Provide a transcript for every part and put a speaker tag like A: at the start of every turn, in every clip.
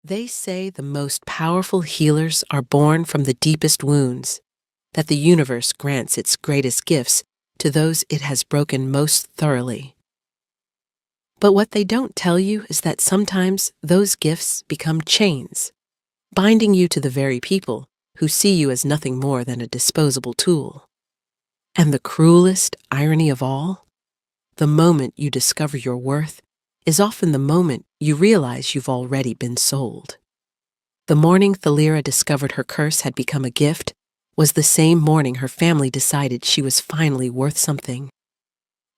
A: They say the most powerful healers are born from the deepest wounds, that the universe grants its greatest gifts to those it has broken most thoroughly. But what they don't tell you is that sometimes those gifts become chains, binding you to the very people who see you as nothing more than a disposable tool. And the cruelest irony of all, the moment you discover your worth is often the moment you realize you've already been sold. The morning Thalira discovered her curse had become a gift was the same morning her family decided she was finally worth something.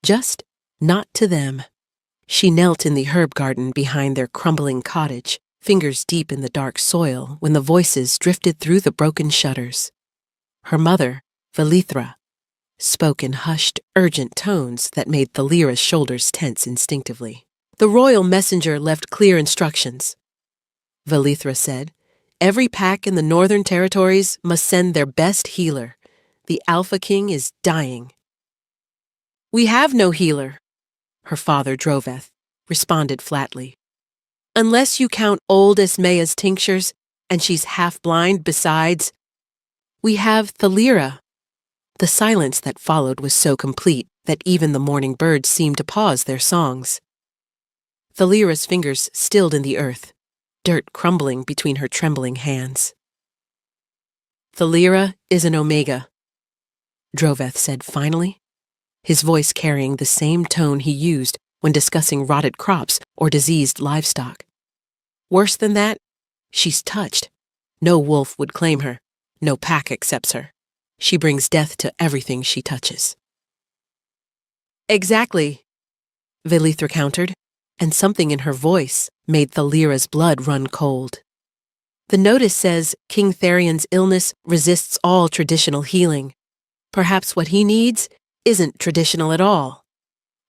A: Just not to them. She knelt in the herb garden behind their crumbling cottage, fingers deep in the dark soil, when the voices drifted through the broken shutters. Her mother, Velithra, spoke in hushed, urgent tones that made Thalira's shoulders tense instinctively. The royal messenger left clear instructions. Velithra said, "Every pack in the northern territories must send their best healer. The Alpha King is dying." "We have no healer," her father Droveth responded flatly. "Unless you count old Esmea's tinctures, and she's half-blind besides. We have Thalira." The silence that followed was so complete that even the morning birds seemed to pause their songs. Thalira's fingers stilled in the earth, dirt crumbling between her trembling hands. "Thalira is an Omega," Droveth said finally, his voice carrying the same tone he used when discussing rotted crops or diseased livestock. "Worse than that, she's touched. No wolf would claim her. No pack accepts her. She brings death to everything she touches." "Exactly," Velithra countered, and something in her voice made Thalira's blood run cold. "The notice says King Tharion's illness resists all traditional healing. Perhaps what he needs isn't traditional at all."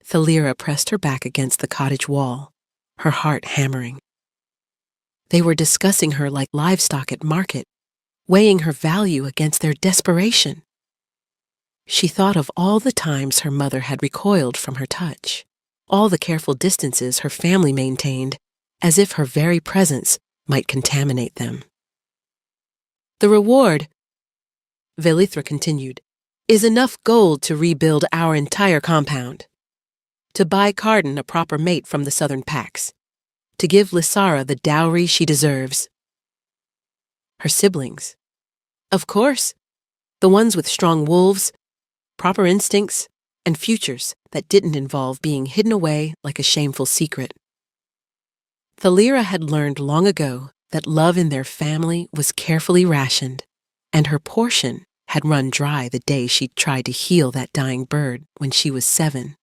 A: Thalira pressed her back against the cottage wall, her heart hammering. They were discussing her like livestock at market, weighing her value against their desperation. She thought of all the times her mother had recoiled from her touch, all the careful distances her family maintained, as if her very presence might contaminate them. "The reward," Velithra continued, "is enough gold to rebuild our entire compound, to buy Carden a proper mate from the southern packs, to give Lysara the dowry she deserves." Her siblings. Of course, the ones with strong wolves, proper instincts, and futures that didn't involve being hidden away like a shameful secret. Thalira had learned long ago that love in their family was carefully rationed, and her portion had run dry the day she tried to heal that dying bird when she was 7.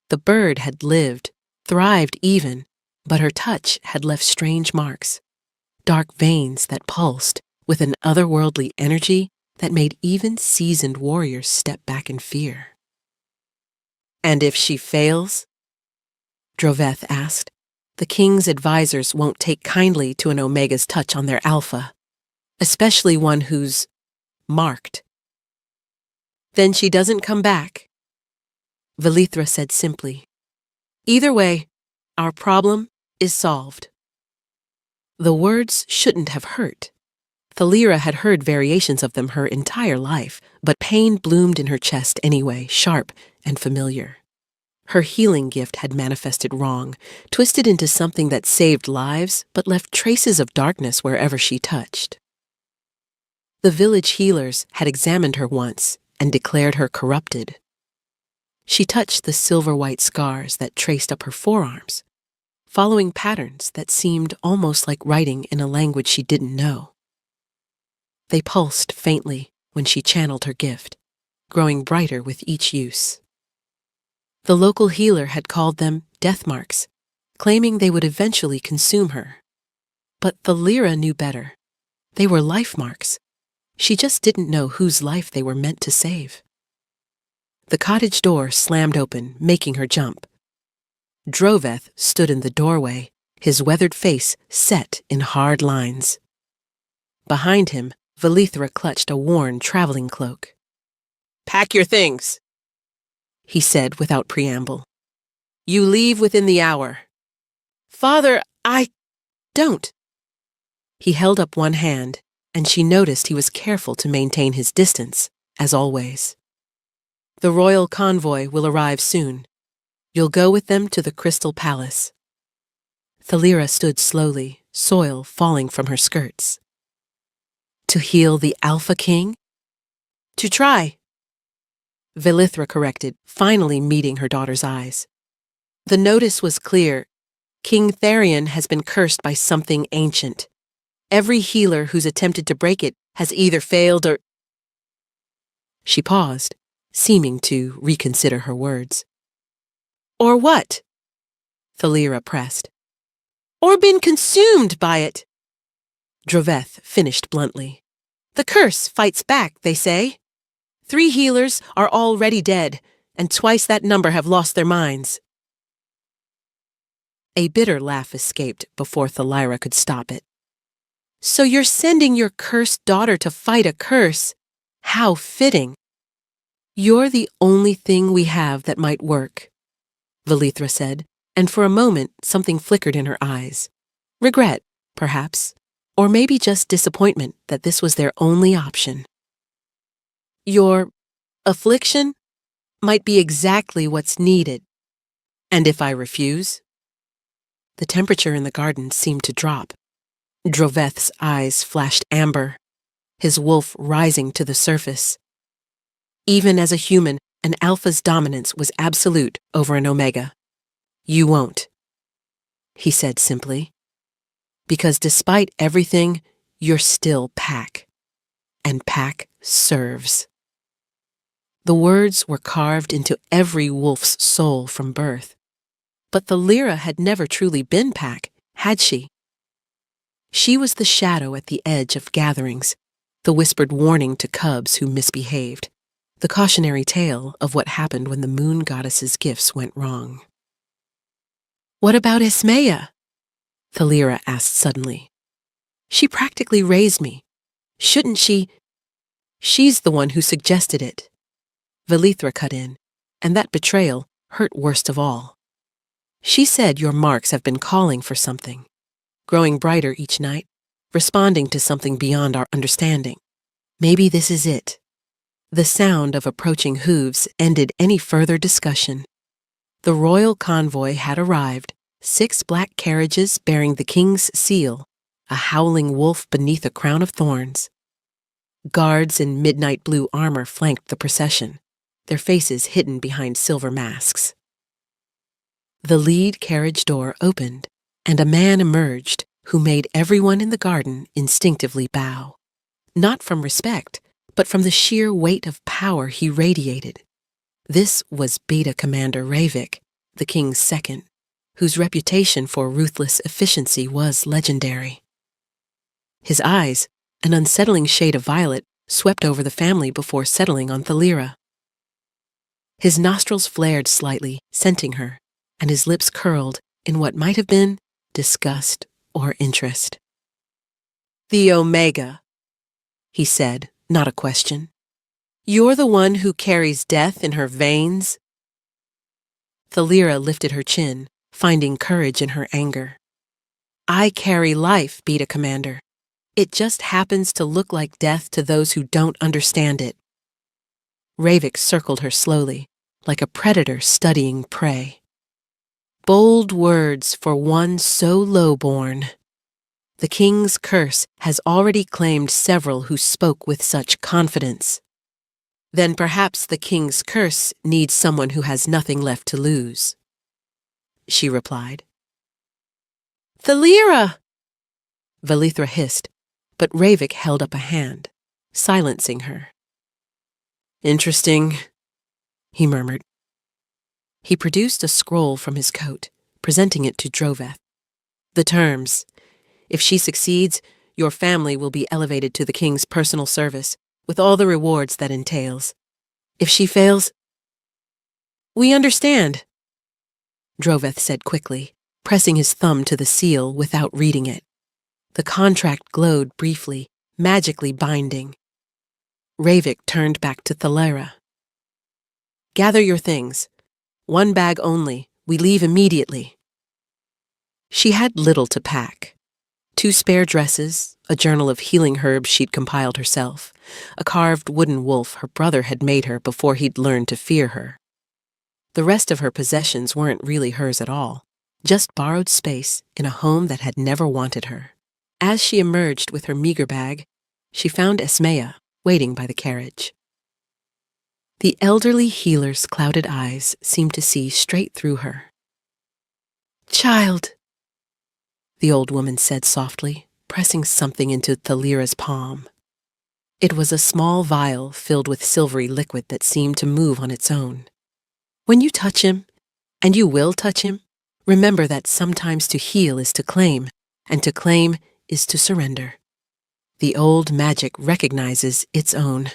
A: The bird had lived, thrived even, but her touch had left strange marks, dark veins that pulsed with an otherworldly energy that made even seasoned warriors step back in fear. "And if she fails?" Droveth asked. "The king's advisors won't take kindly to an Omega's touch on their alpha, especially one who's marked." "Then she doesn't come back," Velithra said simply. "Either way, our problem is solved." The words shouldn't have hurt. Thalira had heard variations of them her entire life, but pain bloomed in her chest anyway, sharp and familiar. Her healing gift had manifested wrong, twisted into something that saved lives but left traces of darkness wherever she touched. The village healers had examined her once and declared her corrupted. She touched the silver-white scars that traced up her forearms, following patterns that seemed almost like writing in a language she didn't know. They pulsed faintly when she channeled her gift, growing brighter with each use. The local healer had called them death marks, claiming they would eventually consume her. But Thalira knew better. They were life marks. She just didn't know whose life they were meant to save. The cottage door slammed open, making her jump. Droveth stood in the doorway, his weathered face set in hard lines. Behind him, Velithra clutched a worn traveling cloak. "Pack your things," he said without preamble. "You leave within the hour." "Father, Don't. He held up one hand, and she noticed he was careful to maintain his distance, as always. The royal convoy will arrive soon. You'll go with them to the Crystal Palace. Thalira stood slowly, soil falling from her skirts. To heal the Alpha King? To try. Velithra corrected, finally meeting her daughter's eyes. The notice was clear. King Tharion has been cursed by something ancient. Every healer who's attempted to break it has either failed or... She paused, seeming to reconsider her words. Or what? Thalira pressed. Or been consumed by it. Droveth finished bluntly. The curse fights back, they say. 3 healers are already dead, and twice that number have lost their minds. A bitter laugh escaped before Thalira could stop it. So you're sending your cursed daughter to fight a curse? How fitting. You're the only thing we have that might work, Velithra said, and for a moment something flickered in her eyes. Regret, perhaps, or maybe just disappointment that this was their only option. Your affliction might be exactly what's needed. And if I refuse? The temperature in the garden seemed to drop. Droveth's eyes flashed amber, his wolf rising to the surface. Even as a human, an alpha's dominance was absolute over an omega. You won't, he said simply. Because despite everything, you're still Pack. And Pack serves. The words were carved into every wolf's soul from birth. But Thalira had never truly been Pack, had she? She was the shadow at the edge of gatherings, the whispered warning to cubs who misbehaved, the cautionary tale of what happened when the moon goddess's gifts went wrong. What about Ismaya? Thalira asked suddenly. She practically raised me. Shouldn't she? She's the one who suggested it. Velithra cut in, and that betrayal hurt worst of all. She said your marks have been calling for something, growing brighter each night, responding to something beyond our understanding. Maybe this is it. The sound of approaching hooves ended any further discussion. The royal convoy had arrived, 6 black carriages bearing the king's seal, a howling wolf beneath a crown of thorns. Guards in midnight blue armor flanked the procession, their faces hidden behind silver masks. The lead carriage door opened, and a man emerged who made everyone in the garden instinctively bow. Not from respect, but from the sheer weight of power he radiated. This was Beta Commander Ravik, the king's second, whose reputation for ruthless efficiency was legendary. His eyes, an unsettling shade of violet, swept over the family before settling on Thalira. His nostrils flared slightly, scenting her, and his lips curled in what might have been disgust or interest. The Omega, he said, not a question. You're the one who carries death in her veins? Thalira lifted her chin, finding courage in her anger. I carry life, Beta Commander. It just happens to look like death to those who don't understand it. Ravik circled her slowly, like a predator studying prey. Bold words for one so low-born. The king's curse has already claimed several who spoke with such confidence. Then perhaps the king's curse needs someone who has nothing left to lose, she replied. Thalira! Velithra hissed, but Ravik held up a hand, silencing her. Interesting, he murmured. He produced a scroll from his coat, presenting it to Droveth. The terms. If she succeeds, your family will be elevated to the king's personal service, with all the rewards that entails. If she fails... We understand, Droveth said quickly, pressing his thumb to the seal without reading it. The contract glowed briefly, magically binding. Ravik turned back to Thalira. Gather your things. 1 bag only. We leave immediately. She had little to pack. 2 spare dresses, a journal of healing herbs she'd compiled herself, a carved wooden wolf her brother had made her before he'd learned to fear her. The rest of her possessions weren't really hers at all, just borrowed space in a home that had never wanted her. As she emerged with her meager bag, she found Esmea waiting by the carriage. The elderly healer's clouded eyes seemed to see straight through her. "Child," the old woman said softly, pressing something into Thalira's palm. It was a small vial filled with silvery liquid that seemed to move on its own. "When you touch him, and you will touch him, remember that sometimes to heal is to claim, and to claim is to surrender. The old magic recognizes its own."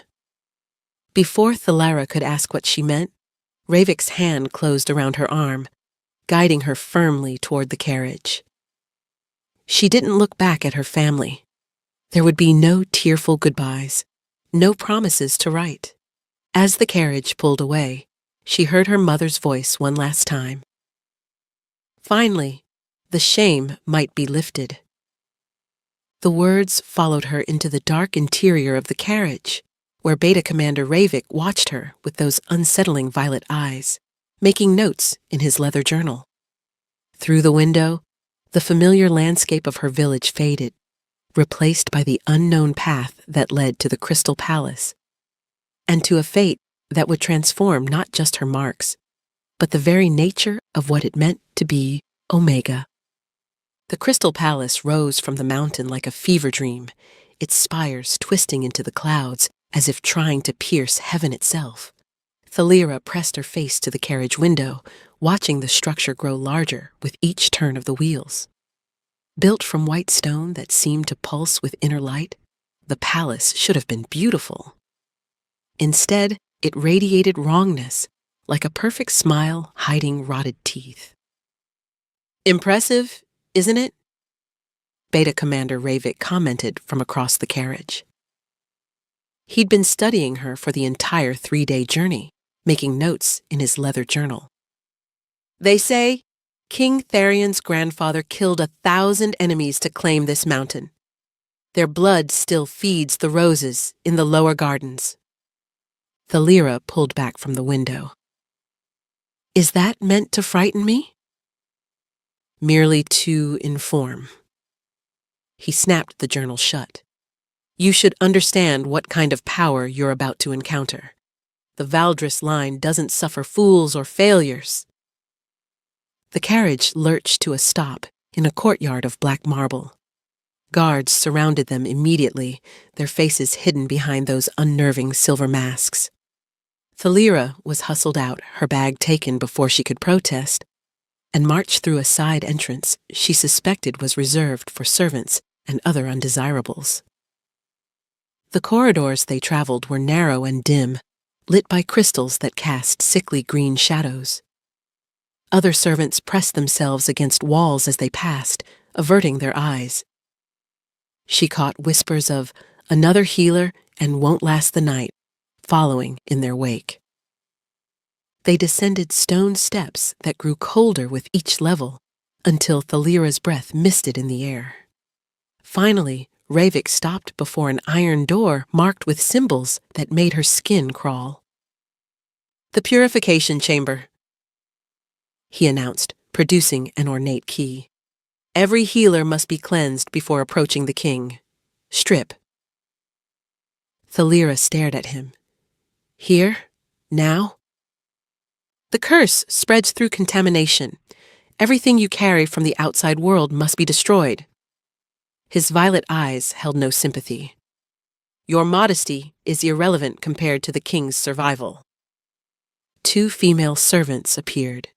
A: Before Thalira could ask what she meant, Ravik's hand closed around her arm, guiding her firmly toward the carriage. She didn't look back at her family. There would be no tearful goodbyes, no promises to write. As the carriage pulled away, she heard her mother's voice one last time. Finally, the shame might be lifted. The words followed her into the dark interior of the carriage, where Beta Commander Ravik watched her with those unsettling violet eyes, making notes in his leather journal. Through the window, the familiar landscape of her village faded, replaced by the unknown path that led to the Crystal Palace, and to a fate that would transform not just her marks, but the very nature of what it meant to be Omega. The Crystal Palace rose from the mountain like a fever dream, its spires twisting into the clouds as if trying to pierce heaven itself. Thalira pressed her face to the carriage window, watching the structure grow larger with each turn of the wheels. Built from white stone that seemed to pulse with inner light, the palace should have been beautiful. Instead, it radiated wrongness, like a perfect smile hiding rotted teeth. "Impressive, isn't it?" Beta Commander Ravik commented from across the carriage. He'd been studying her for the entire 3-day journey, making notes in his leather journal. "They say King Tharian's grandfather killed 1,000 enemies to claim this mountain. Their blood still feeds the roses in the lower gardens." Thalira pulled back from the window. "Is that meant to frighten me?" "Merely to inform." He snapped the journal shut. "You should understand what kind of power you're about to encounter. The Valdris line doesn't suffer fools or failures." The carriage lurched to a stop in a courtyard of black marble. Guards surrounded them immediately, their faces hidden behind those unnerving silver masks. Thalira was hustled out, her bag taken before she could protest, and marched through a side entrance she suspected was reserved for servants and other undesirables. The corridors they traveled were narrow and dim, lit by crystals that cast sickly green shadows. Other servants pressed themselves against walls as they passed, averting their eyes. She caught whispers of "another healer and won't last the night" following in their wake. They descended stone steps that grew colder with each level, until Thalira's breath misted in the air. Finally, Ravik stopped before an iron door marked with symbols that made her skin crawl. "The purification chamber," he announced, producing an ornate key. "Every healer must be cleansed before approaching the king. Strip." Thalira stared at him. "Here? Now?" "The curse spreads through contamination. Everything you carry from the outside world must be destroyed." His violet eyes held no sympathy. "Your modesty is irrelevant compared to the king's survival." 2 female servants appeared,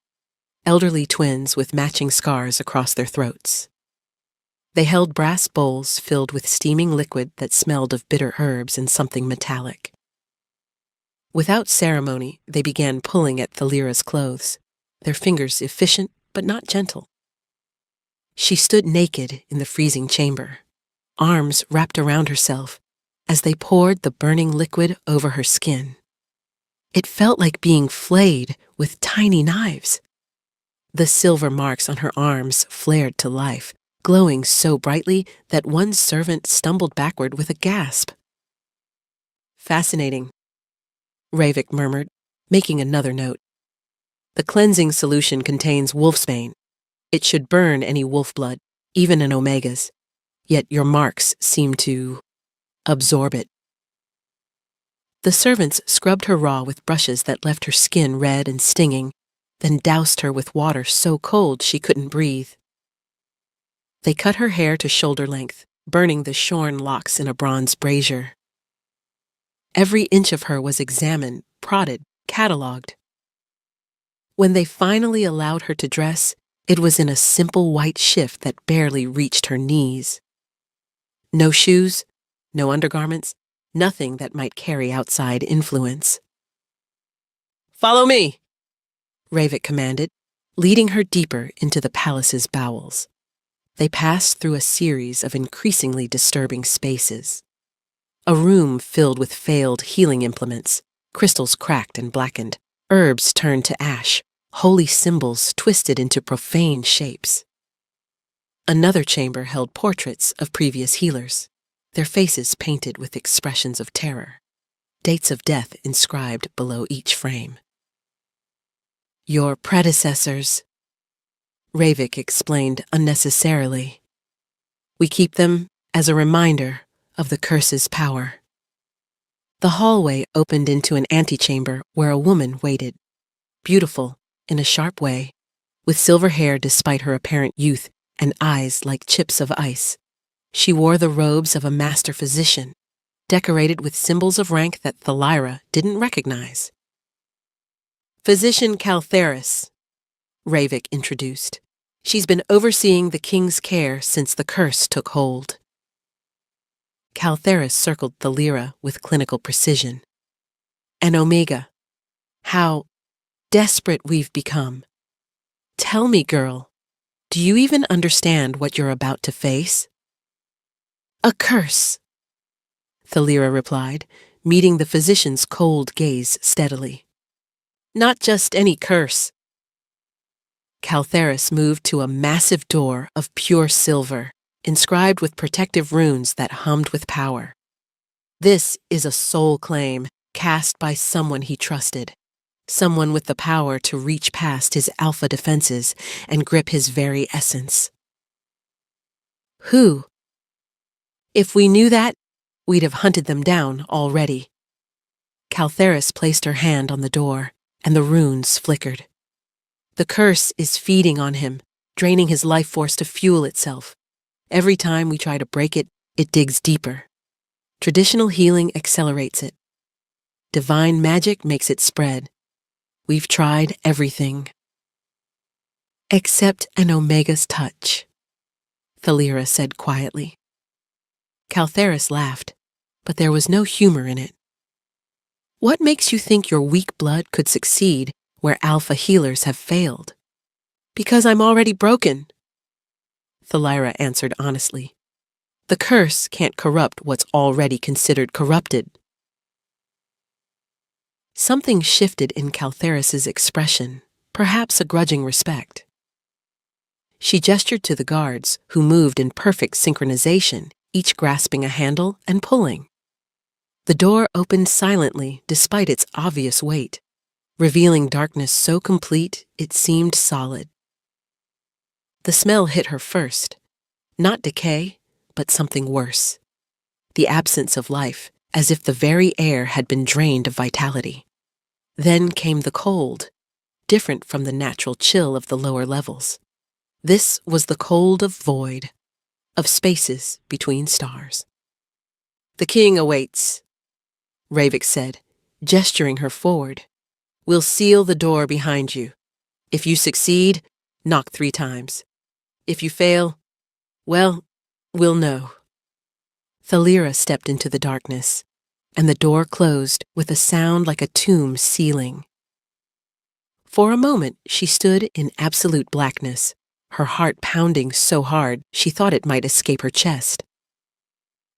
A: elderly twins with matching scars across their throats. They held brass bowls filled with steaming liquid that smelled of bitter herbs and something metallic. Without ceremony, they began pulling at Thalira's clothes, their fingers efficient but not gentle. She stood naked in the freezing chamber, arms wrapped around herself as they poured the burning liquid over her skin. It felt like being flayed with tiny knives. The silver marks on her arms flared to life, glowing so brightly that one servant stumbled backward with a gasp. "Fascinating," Ravik murmured, making another note. "The cleansing solution contains wolfsbane. It should burn any wolf blood, even an omega's. Yet your marks seem to absorb it." The servants scrubbed her raw with brushes that left her skin red and stinging, then doused her with water so cold she couldn't breathe. They cut her hair to shoulder length, burning the shorn locks in a bronze brazier. Every inch of her was examined, prodded, catalogued. When they finally allowed her to dress, it was in a simple white shift that barely reached her knees. No shoes, no undergarments, nothing that might carry outside influence. "Follow me," Ravik commanded, leading her deeper into the palace's bowels. They passed through a series of increasingly disturbing spaces. A room filled with failed healing implements, crystals cracked and blackened, herbs turned to ash, holy symbols twisted into profane shapes. Another chamber held portraits of previous healers, their faces painted with expressions of terror, dates of death inscribed below each frame. "Your predecessors," Ravik explained unnecessarily. "We keep them as a reminder of the curse's power." The hallway opened into an antechamber where a woman waited, beautiful in a sharp way, with silver hair despite her apparent youth and eyes like chips of ice. She wore the robes of a master physician, decorated with symbols of rank that Thalira didn't recognize. "Physician Caltheris," Ravik introduced. "She's been overseeing the king's care since the curse took hold." Caltheris circled Thalira with clinical precision. "An omega. How desperate we've become. Tell me, girl, do you even understand what you're about to face?" "A curse," Thalira replied, meeting the physician's cold gaze steadily. "Not just any curse." Caltheris moved to a massive door of pure silver, inscribed with protective runes that hummed with power. "This is a soul claim cast by someone he trusted, someone with the power to reach past his alpha defenses and grip his very essence." "Who?" "If we knew that, we'd have hunted them down already." Caltheris placed her hand on the door, and the runes flickered. "The curse is feeding on him, draining his life force to fuel itself. Every time we try to break it, it digs deeper. Traditional healing accelerates it. Divine magic makes it spread. We've tried everything." "Except an omega's touch," Thalira said quietly. Caltheris laughed, but there was no humor in it. "What makes you think your weak blood could succeed where alpha healers have failed?" "Because I'm already broken," Thalira answered honestly. "The curse can't corrupt what's already considered corrupted." Something shifted in Caltheris's expression, perhaps a grudging respect. She gestured to the guards, who moved in perfect synchronization, each grasping a handle and pulling. The door opened silently despite its obvious weight, revealing darkness so complete it seemed solid. The smell hit her first, not decay, but something worse. The absence of life, as if the very air had been drained of vitality. Then came the cold, different from the natural chill of the lower levels. This was the cold of void, of spaces between stars. "The king awaits," Ravik said, gesturing her forward. "We'll seal the door behind you. If you succeed, knock 3 times. If you fail, well, we'll know." Thalira stepped into the darkness, and the door closed with a sound like a tomb sealing. For a moment, she stood in absolute blackness, her heart pounding so hard she thought it might escape her chest.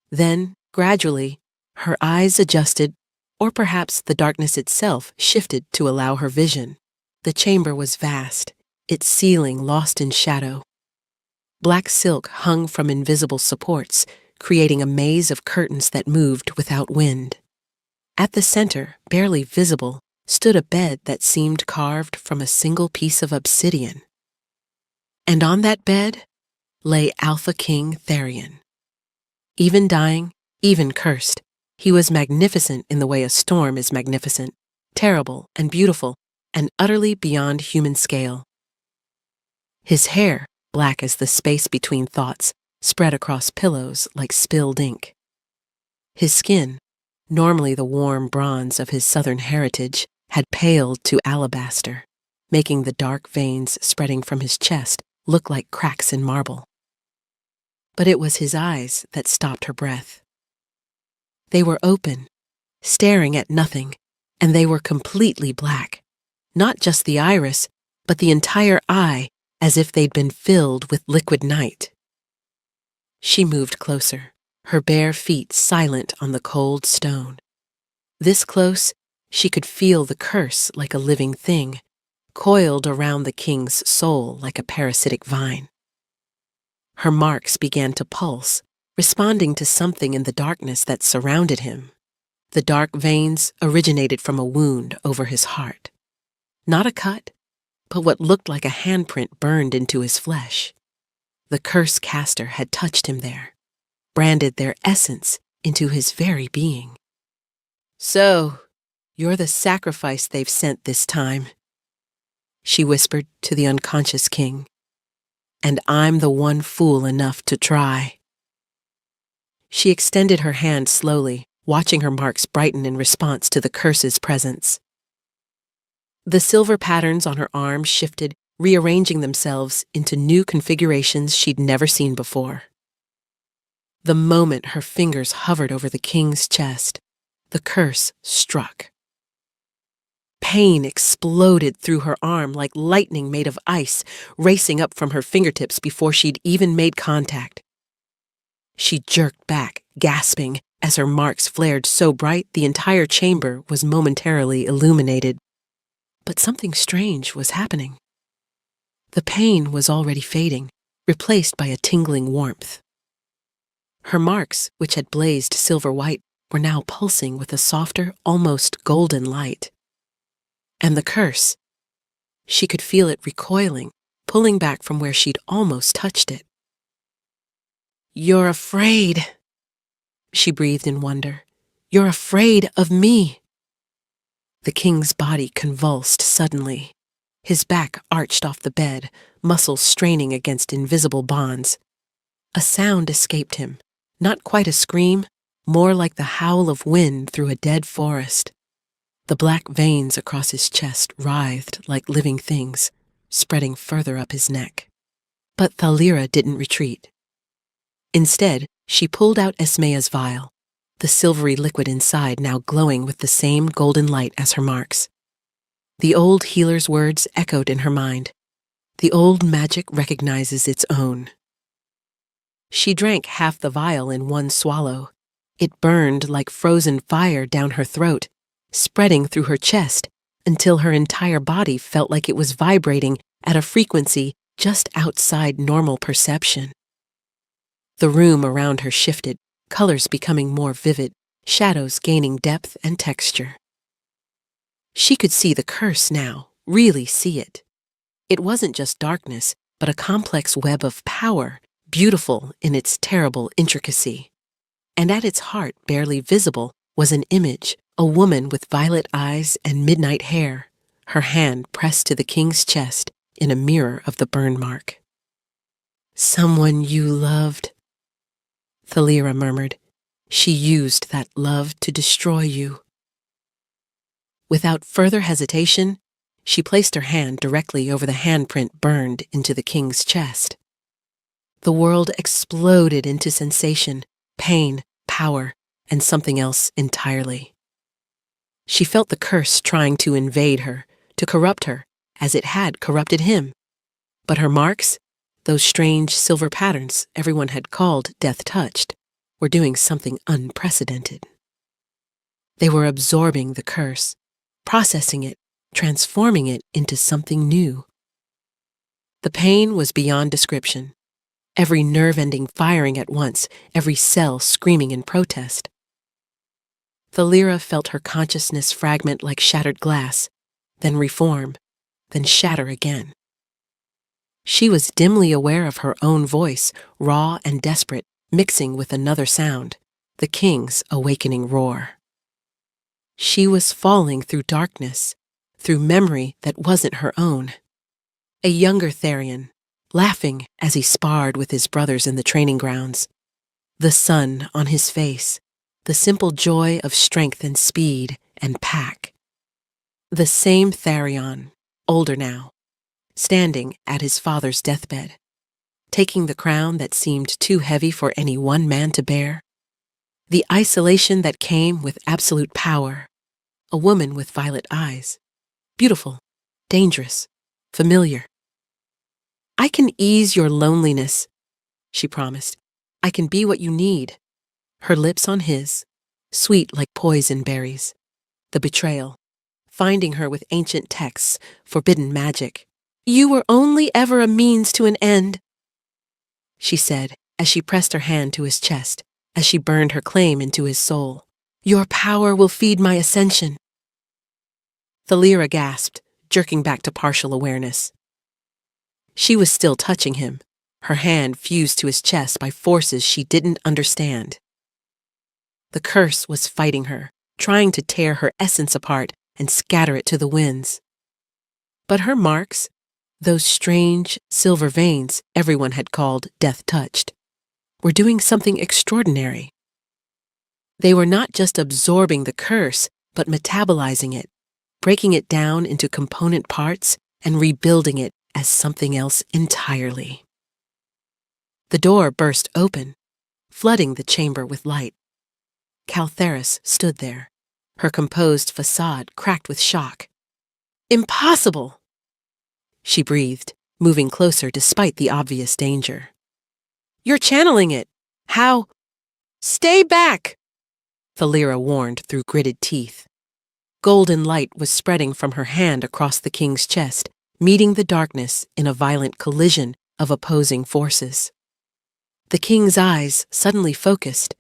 A: Then, gradually, her eyes adjusted, or perhaps the darkness itself shifted to allow her vision. The chamber was vast, its ceiling lost in shadow. Black silk hung from invisible supports, creating a maze of curtains that moved without wind. At the center, barely visible, stood a bed that seemed carved from a single piece of obsidian. And on that bed lay Alpha King Therion. Even dying, even cursed, he was magnificent in the way a storm is magnificent, terrible and beautiful, and utterly beyond human scale. His hair, black as the space between thoughts, spread across pillows like spilled ink. His skin, normally the warm bronze of his southern heritage, had paled to alabaster, making the dark veins spreading from his chest look like cracks in marble. But it was his eyes that stopped her breath. They were open, staring at nothing, and they were completely black. Not just the iris, but the entire eye, as if they'd been filled with liquid night. She moved closer, her bare feet silent on the cold stone. This close, she could feel the curse like a living thing, coiled around the king's soul like a parasitic vine. Her marks began to pulse, responding to something in the darkness that surrounded him. The dark veins originated from a wound over his heart. Not a cut, but what looked like a handprint burned into his flesh. The curse caster had touched him there, branded their essence into his very being. "So, you're the sacrifice they've sent this time," she whispered to the unconscious king. "And I'm the one fool enough to try." She extended her hand slowly, watching her marks brighten in response to the curse's presence. The silver patterns on her arms shifted, rearranging themselves into new configurations she'd never seen before. The moment her fingers hovered over the king's chest, the curse struck. Pain exploded through her arm like lightning made of ice, racing up from her fingertips before she'd even made contact. She jerked back, gasping, as her marks flared so bright the entire chamber was momentarily illuminated. But something strange was happening. The pain was already fading, replaced by a tingling warmth. Her marks, which had blazed silver white, were now pulsing with a softer, almost golden light. And the curse, she could feel it recoiling, pulling back from where she'd almost touched it. "You're afraid," she breathed in wonder. "You're afraid of me." The king's body convulsed suddenly. His back arched off the bed, muscles straining against invisible bonds. A sound escaped him, not quite a scream, more like the howl of wind through a dead forest. The black veins across his chest writhed like living things, spreading further up his neck. But Thalira didn't retreat. Instead, she pulled out Esmea's vial, the silvery liquid inside now glowing with the same golden light as her marks. The old healer's words echoed in her mind. The old magic recognizes its own. She drank half the vial in one swallow. It burned like frozen fire down her throat, spreading through her chest until her entire body felt like it was vibrating at a frequency just outside normal perception. The room around her shifted, colors becoming more vivid, shadows gaining depth and texture. She could see the curse now, really see it. It wasn't just darkness, but a complex web of power, beautiful in its terrible intricacy. And at its heart, barely visible, was an image, a woman with violet eyes and midnight hair, her hand pressed to the king's chest in a mirror of the burn mark. "Someone you loved," Thalira murmured. "She used that love to destroy you." Without further hesitation, she placed her hand directly over the handprint burned into the king's chest. The world exploded into sensation, pain, power, and something else entirely. She felt the curse trying to invade her, to corrupt her, as it had corrupted him. But her marks, those strange silver patterns everyone had called death-touched, were doing something unprecedented. They were absorbing the curse, processing it, transforming it into something new. The pain was beyond description. every nerve ending firing at once, every cell screaming in protest. Thalira felt her consciousness fragment like shattered glass, then reform, then shatter again. She was dimly aware of her own voice, raw and desperate, mixing with another sound, the king's awakening roar. She was falling through darkness, through memory that wasn't her own. A younger Therion, laughing as he sparred with his brothers in the training grounds. The sun on his face, the simple joy of strength and speed and pack. The same Therion, older now, standing at his father's deathbed, taking the crown that seemed too heavy for any one man to bear. The isolation that came with absolute power. A woman with violet eyes. Beautiful, dangerous, familiar. "I can ease your loneliness," she promised. "I can be what you need." Her lips on his, sweet like poison berries. The betrayal, finding her with ancient texts, forbidden magic. "You were only ever a means to an end," she said as she pressed her hand to his chest, as she burned her claim into his soul. "Your power will feed my ascension." Thalira gasped, jerking back to partial awareness. She was still touching him, her hand fused to his chest by forces she didn't understand. The curse was fighting her, trying to tear her essence apart and scatter it to the winds. But her marks, those strange silver veins everyone had called death-touched, were doing something extraordinary. They were not just absorbing the curse, but metabolizing it, breaking it down into component parts and rebuilding it as something else entirely. The door burst open, flooding the chamber with light. Caltheris stood there, her composed facade cracked with shock. "Impossible!" she breathed, moving closer despite the obvious danger. "You're channeling it. How?" "Stay back!" Thalira warned through gritted teeth. Golden light was spreading from her hand across the king's chest, meeting the darkness in a violent collision of opposing forces. The king's eyes suddenly focused,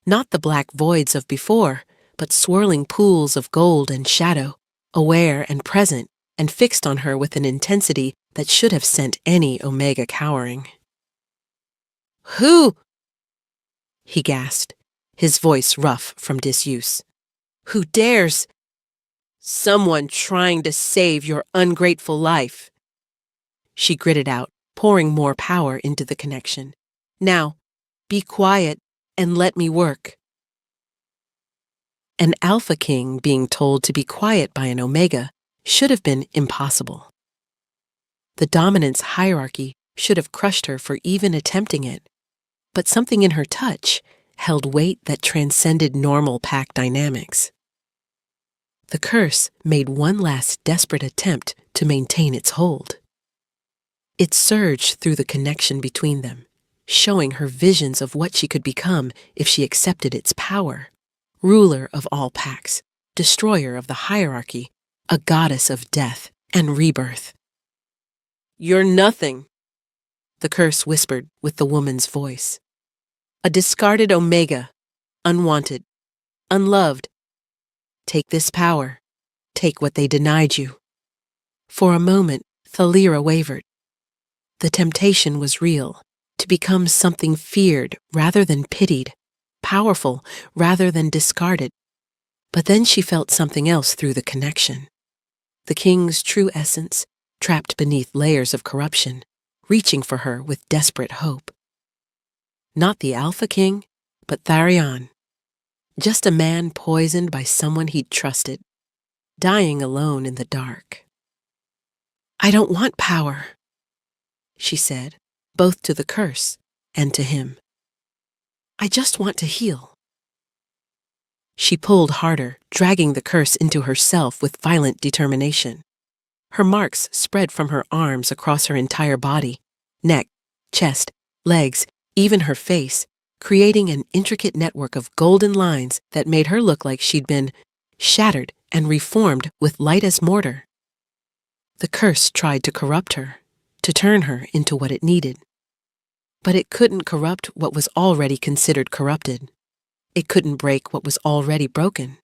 A: not the black voids of before, but swirling pools of gold and shadow, aware and present, and fixed on her with an intensity that should have sent any Omega cowering. "Who?" he gasped, his voice rough from disuse. "Who dares?" "Someone trying to save your ungrateful life," she gritted out, pouring more power into the connection. "Now, be quiet and let me work." An Alpha King being told to be quiet by an Omega should have been impossible. The dominance hierarchy should have crushed her for even attempting it, but something in her touch held weight that transcended normal pack dynamics. The curse made one last desperate attempt to maintain its hold. It surged through the connection between them, showing her visions of what she could become if she accepted its power. Ruler of all packs, destroyer of the hierarchy, a goddess of death and rebirth. "You're nothing," the curse whispered with the woman's voice. "A discarded Omega, unwanted, unloved. Take this power. Take what they denied you." For a moment, Thalira wavered. The temptation was real, to become something feared rather than pitied, powerful rather than discarded. But then she felt something else through the connection. The king's true essence, trapped beneath layers of corruption, reaching for her with desperate hope. Not the Alpha King, but Tharion. Just a man poisoned by someone he'd trusted, dying alone in the dark. "I don't want power," she said, both to the curse and to him. "I just want to heal." She pulled harder, dragging the curse into herself with violent determination. Her marks spread from her arms across her entire body, neck, chest, legs, even her face, creating an intricate network of golden lines that made her look like she'd been shattered and reformed with light as mortar. The curse tried to corrupt her, to turn her into what it needed. But it couldn't corrupt what was already considered corrupted. It couldn't break what was already broken.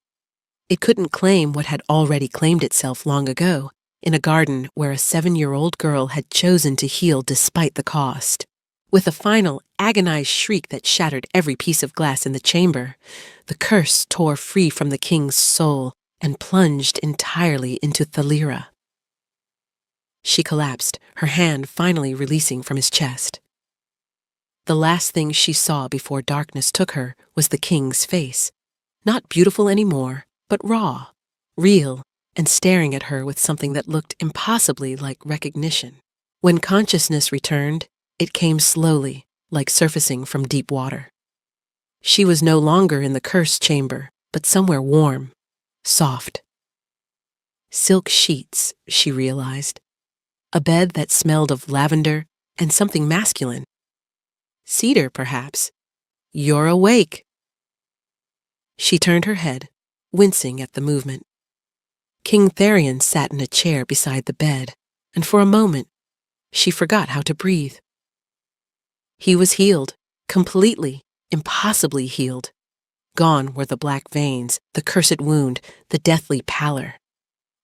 A: It couldn't claim what had already claimed itself long ago, in a garden where a 7-year-old girl had chosen to heal despite the cost. With a final, agonized shriek that shattered every piece of glass in the chamber, the curse tore free from the king's soul and plunged entirely into Thalira. She collapsed, her hand finally releasing from his chest. The last thing she saw before darkness took her was the king's face, not beautiful anymore, but raw, real, and staring at her with something that looked impossibly like recognition. When consciousness returned, it came slowly, like surfacing from deep water. She was no longer in the cursed chamber, but somewhere warm, soft. Silk sheets, she realized. A bed that smelled of lavender and something masculine. Cedar, perhaps. You're awake. She turned her head, wincing at the movement. King Tharion sat in a chair beside the bed, and for a moment, she forgot how to breathe. He was healed, completely, impossibly healed. Gone were the black veins, the cursed wound, the deathly pallor.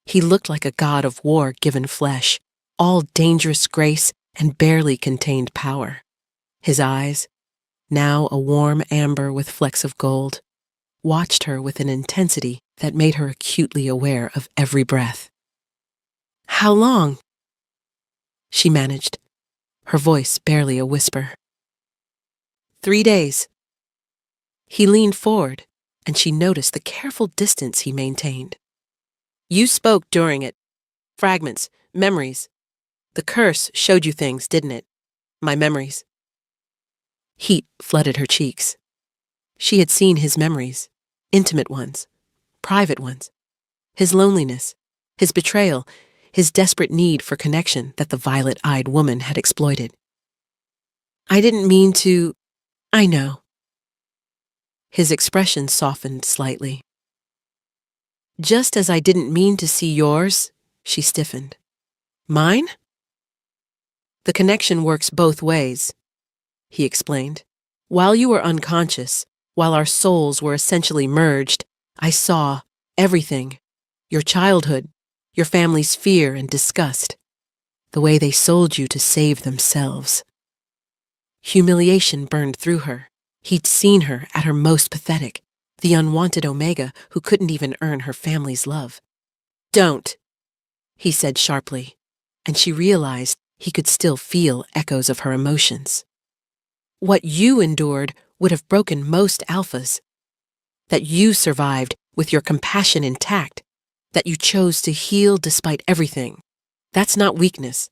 A: He looked like a god of war given flesh, all dangerous grace and barely contained power. His eyes, now a warm amber with flecks of gold, watched her with an intensity that made her acutely aware of every breath. "How long?" she managed, her voice barely a whisper. 3 days. He leaned forward, and she noticed the careful distance he maintained. "You spoke during it. Fragments, memories. The curse showed you things, didn't it? My memories." Heat flooded her cheeks. She had seen his memories, intimate ones, private ones. His loneliness, his betrayal, his desperate need for connection that the violet-eyed woman had exploited. "I didn't mean to. I know." His expression softened slightly. "Just as I didn't mean to see yours," she stiffened. "Mine?" "The connection works both ways," he explained. "While you were unconscious, while our souls were essentially merged, I saw everything. Your childhood, your family's fear and disgust, the way they sold you to save themselves." Humiliation burned through her. He'd seen her at her most pathetic, the unwanted Omega who couldn't even earn her family's love. "Don't," he said sharply, and she realized he could still feel echoes of her emotions. "What you endured would have broken most alphas. That you survived with your compassion intact, that you chose to heal despite everything. That's not weakness.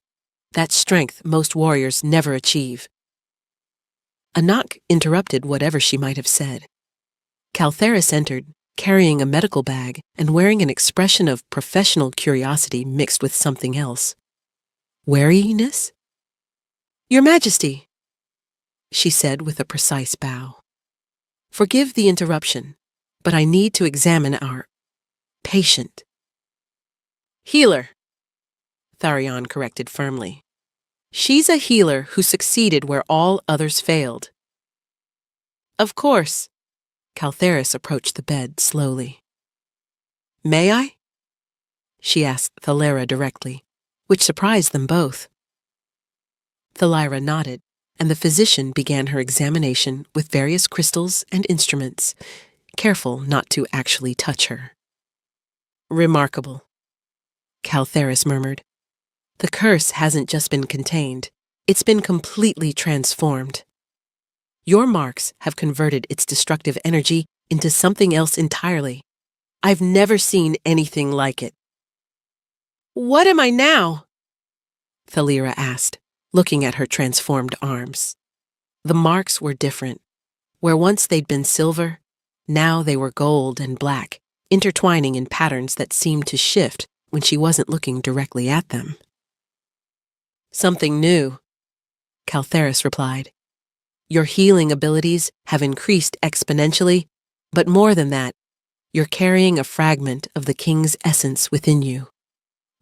A: That's strength most warriors never achieve." A knock interrupted whatever she might have said. Caltheris entered, carrying a medical bag and wearing an expression of professional curiosity mixed with something else. Wariness? "Your Majesty," she said with a precise bow. "Forgive the interruption, but I need to examine our patient." "Healer," Tharion corrected firmly. "She's a healer who succeeded where all others failed." "Of course." Caltheris approached the bed slowly. "May I?" she asked Thalira directly, which surprised them both. Thalira nodded, and the physician began her examination with various crystals and instruments, careful not to actually touch her. "Remarkable," Caltheris murmured. "The curse hasn't just been contained, it's been completely transformed. Your marks have converted its destructive energy into something else entirely. I've never seen anything like it." "What am I now?" Thalira asked, looking at her transformed arms. The marks were different. Where once they'd been silver, now they were gold and black, intertwining in patterns that seemed to shift when she wasn't looking directly at them. "Something new," Caltheris replied. "Your healing abilities have increased exponentially, but more than that, you're carrying a fragment of the king's essence within you.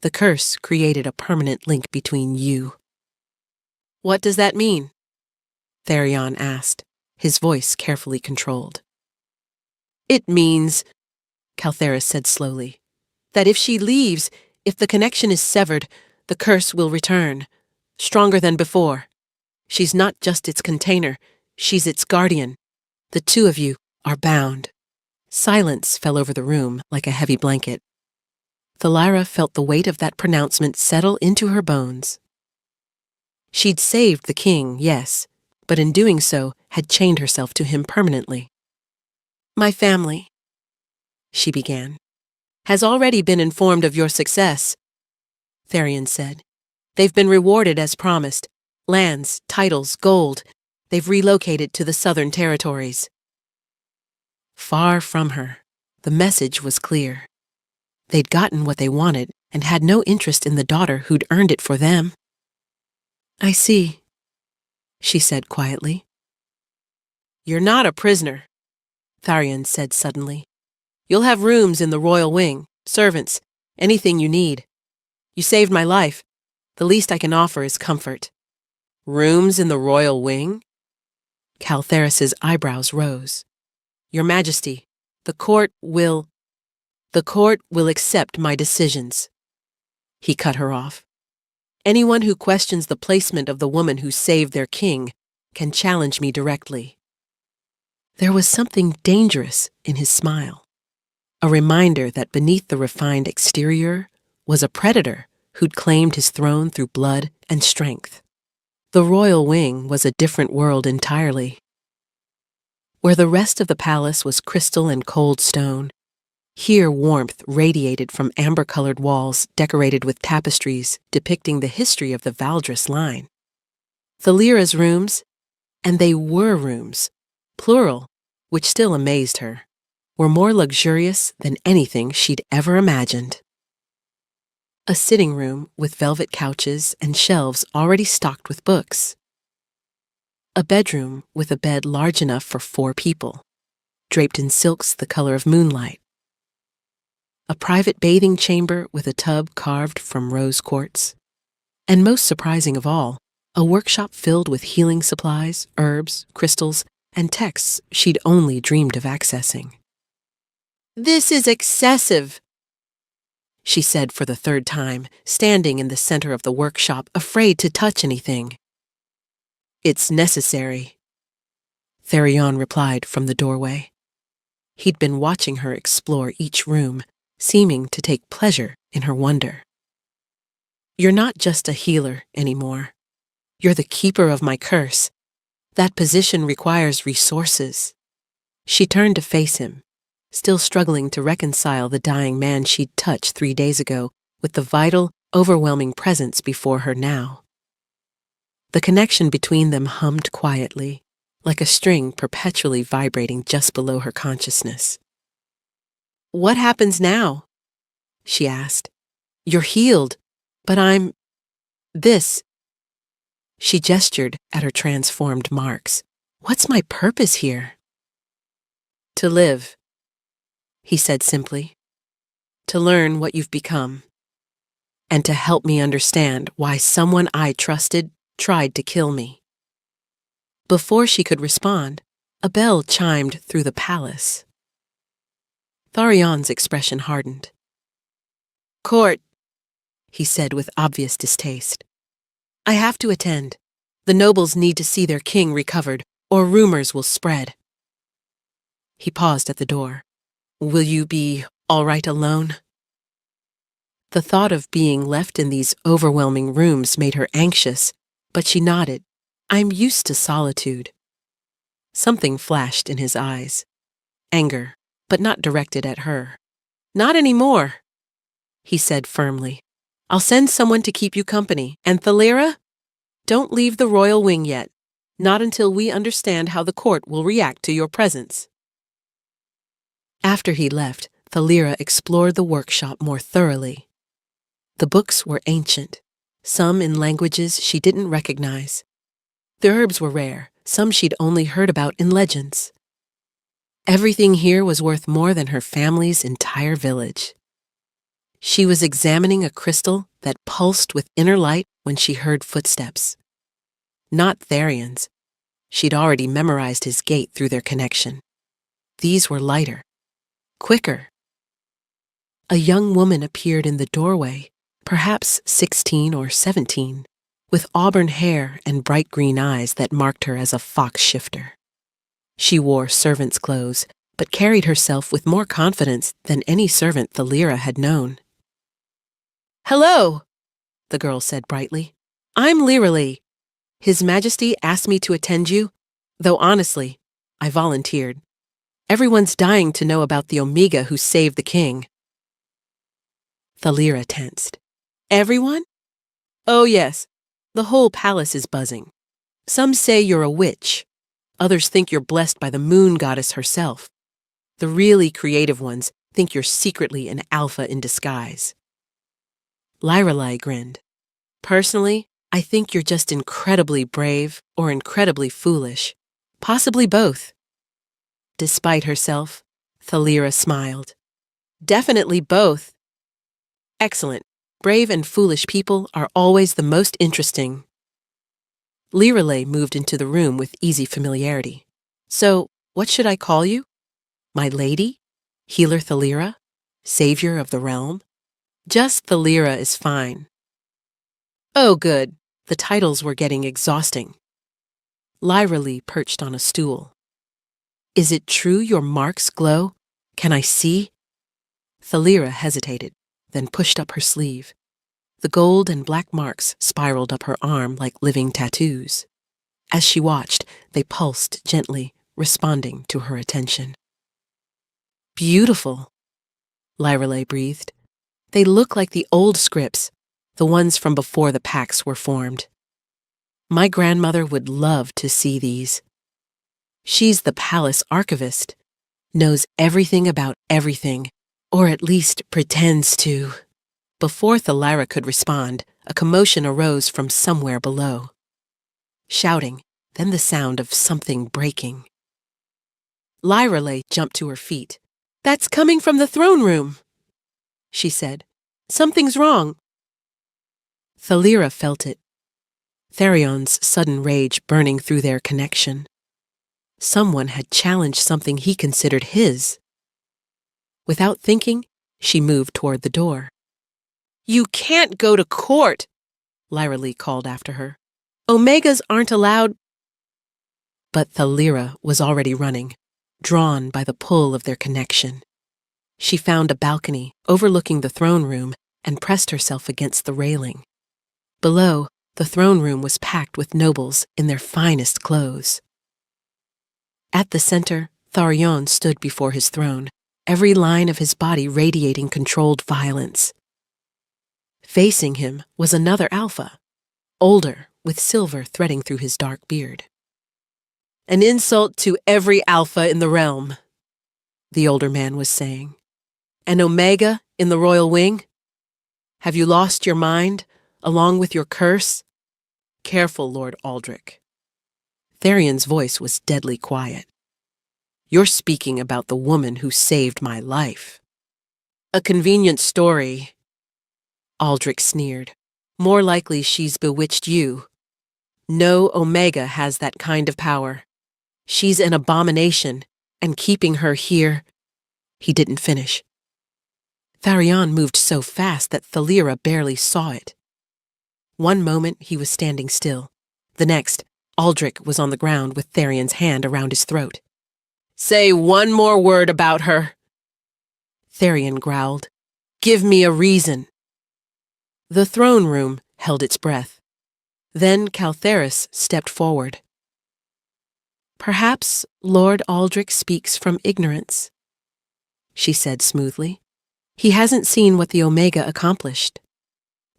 A: The curse created a permanent link between you." "What does that mean?" Therion asked, his voice carefully controlled. It means, Caltheris said slowly, that if she leaves, if the connection is severed, the curse will return, stronger than before. She's not just its container, she's its guardian. The two of you are bound. Silence fell over the room like a heavy blanket. Thalira felt the weight of that pronouncement settle into her bones. She'd saved the king, yes, but in doing so had chained herself to him permanently. My family, she began, has already been informed of your success, Therion said. They've been rewarded as promised. Lands, titles, gold. They've relocated to the southern territories. Far from her, the message was clear. They'd gotten what they wanted and had no interest in the daughter who'd earned it for them. I see, she said quietly. You're not a prisoner, Tharion said suddenly. You'll have rooms in the royal wing, servants, anything you need. You saved my life. The least I can offer is comfort. Rooms in the royal wing? Caltheris's eyebrows rose. Your Majesty, the court will accept my decisions. He cut her off. Anyone who questions the placement of the woman who saved their king can challenge me directly. There was something dangerous in his smile, a reminder that beneath the refined exterior was a predator who'd claimed his throne through blood and strength. The royal wing was a different world entirely. Where the rest of the palace was crystal and cold stone, here warmth radiated from amber-colored walls decorated with tapestries depicting the history of the Valdris line. Thalira's rooms, and they were rooms, plural, which still amazed her, were more luxurious than anything she'd ever imagined. A sitting room with velvet couches and shelves already stocked with books. A bedroom with a bed large enough for 4 people, draped in silks the color of moonlight. A private bathing chamber with a tub carved from rose quartz. And most surprising of all, a workshop filled with healing supplies, herbs, crystals, and texts she'd only dreamed of accessing. This is excessive, she said for the 3rd time, standing in the center of the workshop, afraid to touch anything. It's necessary, Therion replied from the doorway. He'd been watching her explore each room, seeming to take pleasure in her wonder. You're not just a healer anymore. You're the keeper of my curse. That position requires resources. She turned to face him, still struggling to reconcile the dying man she'd touched 3 days ago with the vital, overwhelming presence before her now. The connection between them hummed quietly, like a string perpetually vibrating just below her consciousness. What happens now? She asked. You're healed, but I'm... this. She gestured at her transformed marks. What's my purpose here? To live, he said simply. To learn what you've become. And to help me understand why someone I trusted tried to kill me. Before she could respond, a bell chimed through the palace. Tharion's expression hardened. Court, he said with obvious distaste. I have to attend. The nobles need to see their king recovered, or rumors will spread. He paused at the door. Will you be all right alone? The thought of being left in these overwhelming rooms made her anxious, but she nodded. I'm used to solitude. Something flashed in his eyes. Anger, but not directed at her. Not anymore, he said firmly. I'll send someone to keep you company. And Thalira, don't leave the royal wing yet. Not until we understand how the court will react to your presence. After he left, Thalira explored the workshop more thoroughly. The books were ancient, some in languages she didn't recognize. The herbs were rare, some she'd only heard about in legends. Everything here was worth more than her family's entire village. She was examining a crystal that pulsed with inner light when she heard footsteps. Not Therion's, She'd already memorized his gait through their connection. These were lighter, quicker. A young woman appeared in the doorway, perhaps 16 or 17, with auburn hair and bright green eyes that marked her as a fox shifter. She wore servant's clothes, but carried herself with more confidence than any servant Thalira had known. "Hello," the girl said brightly. "I'm Lyralee. His Majesty asked me to attend you, though honestly, I volunteered. Everyone's dying to know about the Omega who saved the king." Thalira tensed. "Everyone?" "Oh yes, the whole palace is buzzing. Some say you're a witch. Others think you're blessed by the moon goddess herself. The really creative ones think you're secretly an alpha in disguise." Lyralee grinned. "Personally, I think you're just incredibly brave or incredibly foolish. Possibly both." Despite herself, Thalira smiled. "Definitely both." "Excellent. Brave and foolish people are always the most interesting." Lyralee moved into the room with easy familiarity. "So, what should I call you? My lady? Healer Thalira? Savior of the realm?" "Just Thalira is fine." "Oh, good." The titles were getting exhausting. Lyralee perched on a stool. "Is it true your marks glow? Can I see?" Thalira hesitated, then pushed up her sleeve. The gold and black marks spiraled up her arm like living tattoos. As she watched, they pulsed gently, responding to her attention. "Beautiful," Lyralee breathed. "They look like the old scripts, the ones from before the pacts were formed. My grandmother would love to see these. She's the palace archivist, knows everything about everything, or at least pretends to." Before Thalira could respond, a commotion arose from somewhere below. Shouting, then the sound of something breaking. Lyralee jumped to her feet. "That's coming from the throne room," she said. "Something's wrong." Thalira felt it. Tharion's sudden rage burning through their connection. Someone had challenged something he considered his. Without thinking, she moved toward the door. "You can't go to court," Lyralee called after her. "Omegas aren't allowed." But Thalira was already running, drawn by the pull of their connection. She found a balcony overlooking the throne room and pressed herself against the railing. Below, the throne room was packed with nobles in their finest clothes. At the center, Tharion stood before his throne, every line of his body radiating controlled violence. Facing him was another alpha, older, with silver threading through his dark beard. "An insult to every alpha in the realm," the older man was saying. "An Omega in the royal wing? Have you lost your mind, along with your curse? Careful, Lord Aldrich." Tharion's voice was deadly quiet. "You're speaking about the woman who saved my life." "A convenient story," Aldrich sneered. "More likely she's bewitched you. No Omega has that kind of power. She's an abomination, and keeping her here—" He didn't finish. Tharion moved so fast that Thalira barely saw it. One moment he was standing still. The next, Aldrich was on the ground with Tharion's hand around his throat. "Say one more word about her," Tharion growled. "Give me a reason." The throne room held its breath. Then Caltheris stepped forward. "Perhaps Lord Aldrich speaks from ignorance," she said smoothly. "He hasn't seen what the Omega accomplished."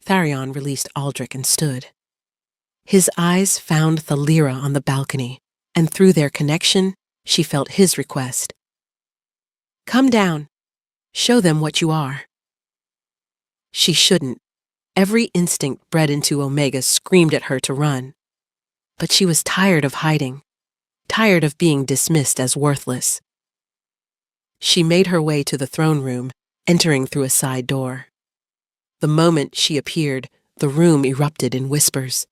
A: Tharion released Aldrich and stood. His eyes found Thalira on the balcony, and through their connection, she felt his request. "Come down. Show them what you are." She shouldn't. Every instinct bred into Omega screamed at her to run. But she was tired of hiding, tired of being dismissed as worthless. She made her way to the throne room, entering through a side door. The moment she appeared, the room erupted in whispers.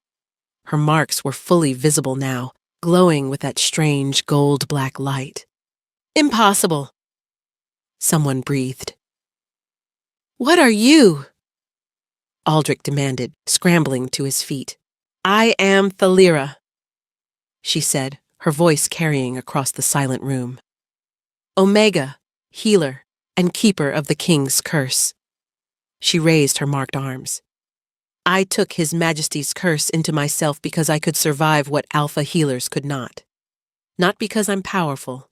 A: Her marks were fully visible now, glowing with that strange gold-black light. Impossible, someone breathed. What are you? Aldrich demanded, scrambling to his feet. I am Thalira, she said, her voice carrying across the silent room. Omega, healer, and keeper of the king's curse. She raised her marked arms. I took His Majesty's curse into myself because I could survive what alpha healers could not. Not because I'm powerful,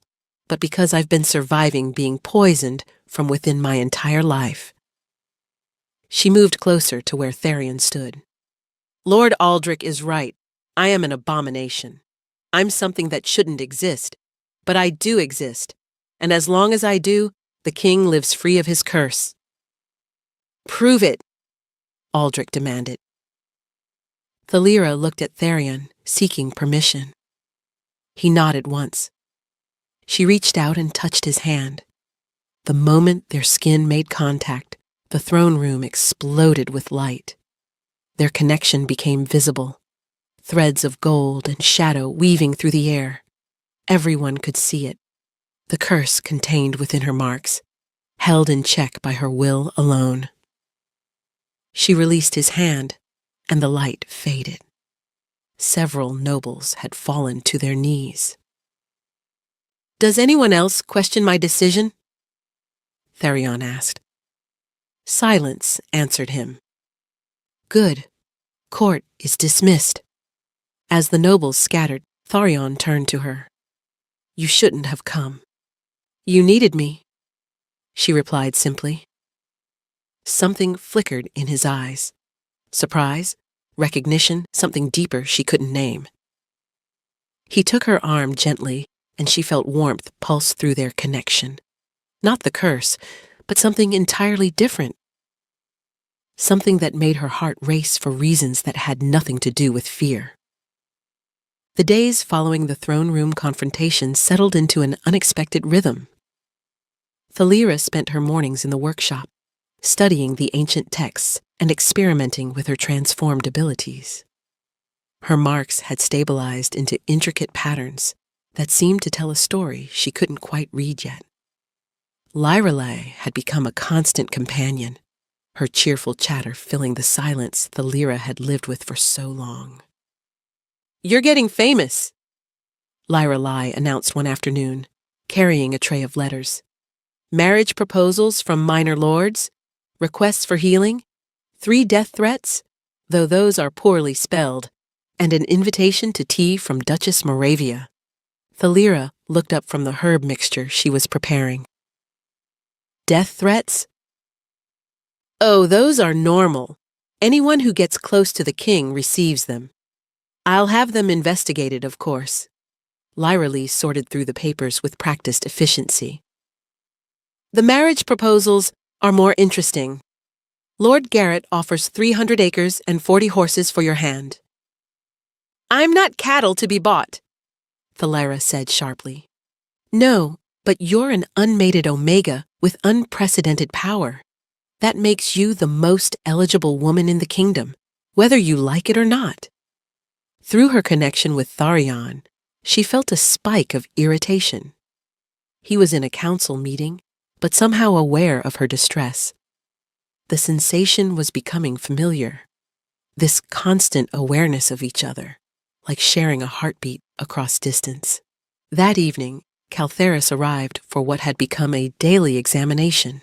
A: but because I've been surviving being poisoned from within my entire life. She moved closer to where Tharion stood. Lord Aldrich is right. I am an abomination. I'm something that shouldn't exist, but I do exist, and as long as I do, the king lives free of his curse. Prove it, Aldrich demanded. Thalira looked at Tharion, seeking permission. He nodded once. She reached out and touched his hand. The moment their skin made contact, the throne room exploded with light. Their connection became visible, threads of gold and shadow weaving through the air. Everyone could see it, the curse contained within her marks, held in check by her will alone. She released his hand, and the light faded. Several nobles had fallen to their knees. Does anyone else question my decision? Tharion asked. Silence answered him. Good. Court is dismissed. As the nobles scattered, Tharion turned to her. You shouldn't have come. You needed me, she replied simply. Something flickered in his eyes. Surprise, recognition, something deeper she couldn't name. He took her arm gently, and she felt warmth pulse through their connection. Not the curse, but something entirely different. Something that made her heart race for reasons that had nothing to do with fear. The days following the throne room confrontation settled into an unexpected rhythm. Thalira spent her mornings in the workshop, studying the ancient texts and experimenting with her transformed abilities. Her marks had stabilized into intricate patterns that seemed to tell a story she couldn't quite read yet. Lyrelei had become a constant companion, her cheerful chatter filling the silence Thalira had lived with for so long. You're getting famous, Lyrelei announced one afternoon, carrying a tray of letters. Marriage proposals from minor lords, requests for healing, 3 death threats, though those are poorly spelled, and an invitation to tea from Duchess Moravia. Thalira looked up from the herb mixture she was preparing. Death threats? Oh, those are normal. Anyone who gets close to the king receives them. I'll have them investigated, of course. Lyrelei sorted through the papers with practiced efficiency. The marriage proposals are more interesting. Lord Garrett offers 300 acres and 40 horses for your hand. I'm not cattle to be bought, Thalira said sharply. No, but you're an unmated Omega with unprecedented power. That makes you the most eligible woman in the kingdom, whether you like it or not. Through her connection with Tharion, she felt a spike of irritation. He was in a council meeting, but somehow aware of her distress. The sensation was becoming familiar. This constant awareness of each other, like sharing a heartbeat across distance. That evening, Caltheris arrived for what had become a daily examination.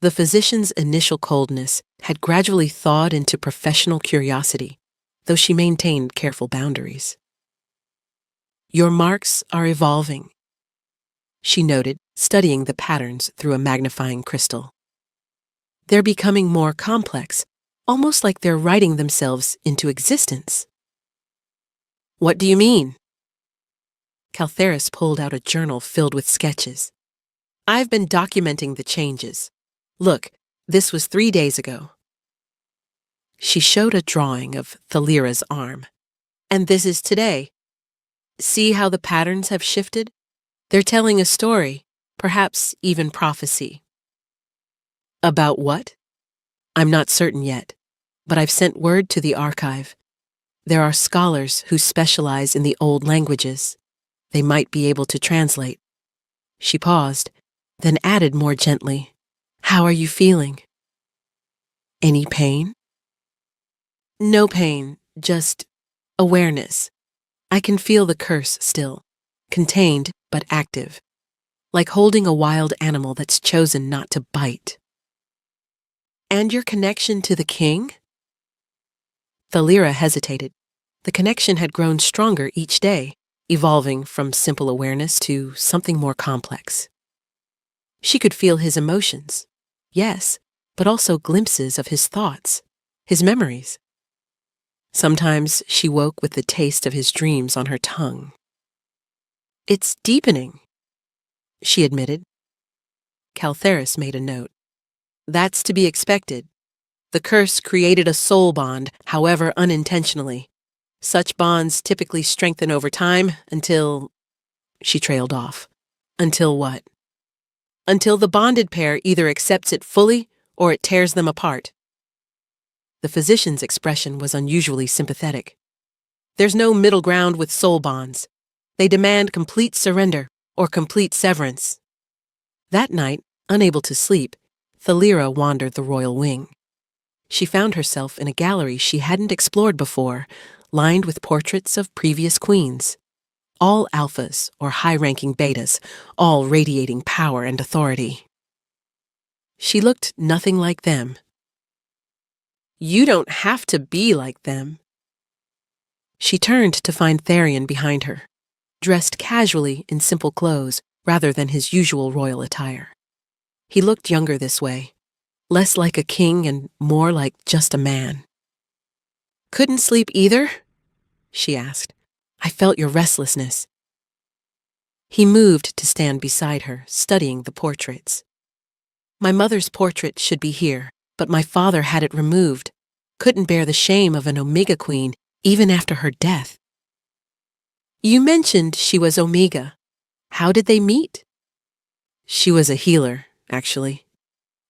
A: The physician's initial coldness had gradually thawed into professional curiosity, though she maintained careful boundaries. Your marks are evolving, she noted, studying the patterns through a magnifying crystal. They're becoming more complex, almost like they're writing themselves into existence. What do you mean? Caltheris pulled out a journal filled with sketches. I've been documenting the changes. Look, this was 3 days ago. She showed a drawing of Thalira's arm. And this is today. See how the patterns have shifted? They're telling a story, perhaps even prophecy. About what? I'm not certain yet, but I've sent word to the archive. There are scholars who specialize in the old languages. They might be able to translate. She paused, then added more gently, "How are you feeling?" "Any pain?" "No pain, just awareness. I can feel the curse still, contained but active, like holding a wild animal that's chosen not to bite." "And your connection to the king?" Thalira hesitated. The connection had grown stronger each day, evolving from simple awareness to something more complex. She could feel his emotions, yes, but also glimpses of his thoughts, his memories. Sometimes she woke with the taste of his dreams on her tongue. "It's deepening," she admitted. Caltheris made a note. "That's to be expected. The curse created a soul bond, however unintentionally. Such bonds typically strengthen over time until—" She trailed off. "Until what?" "Until the bonded pair either accepts it fully or it tears them apart." The physician's expression was unusually sympathetic. "There's no middle ground with soul bonds. They demand complete surrender or complete severance." That night, unable to sleep, Thalira wandered the royal wing. She found herself in a gallery she hadn't explored before, lined with portraits of previous queens. All alphas or high-ranking betas, all radiating power and authority. She looked nothing like them. "You don't have to be like them." She turned to find Tharion behind her, dressed casually in simple clothes rather than his usual royal attire. He looked younger this way, less like a king and more like just a man. "Couldn't sleep either?" she asked. "I felt your restlessness." He moved to stand beside her, studying the portraits. "My mother's portrait should be here, but my father had it removed. Couldn't bear the shame of an Omega queen, even after her death." "You mentioned she was Omega. How did they meet?" "She was a healer, actually.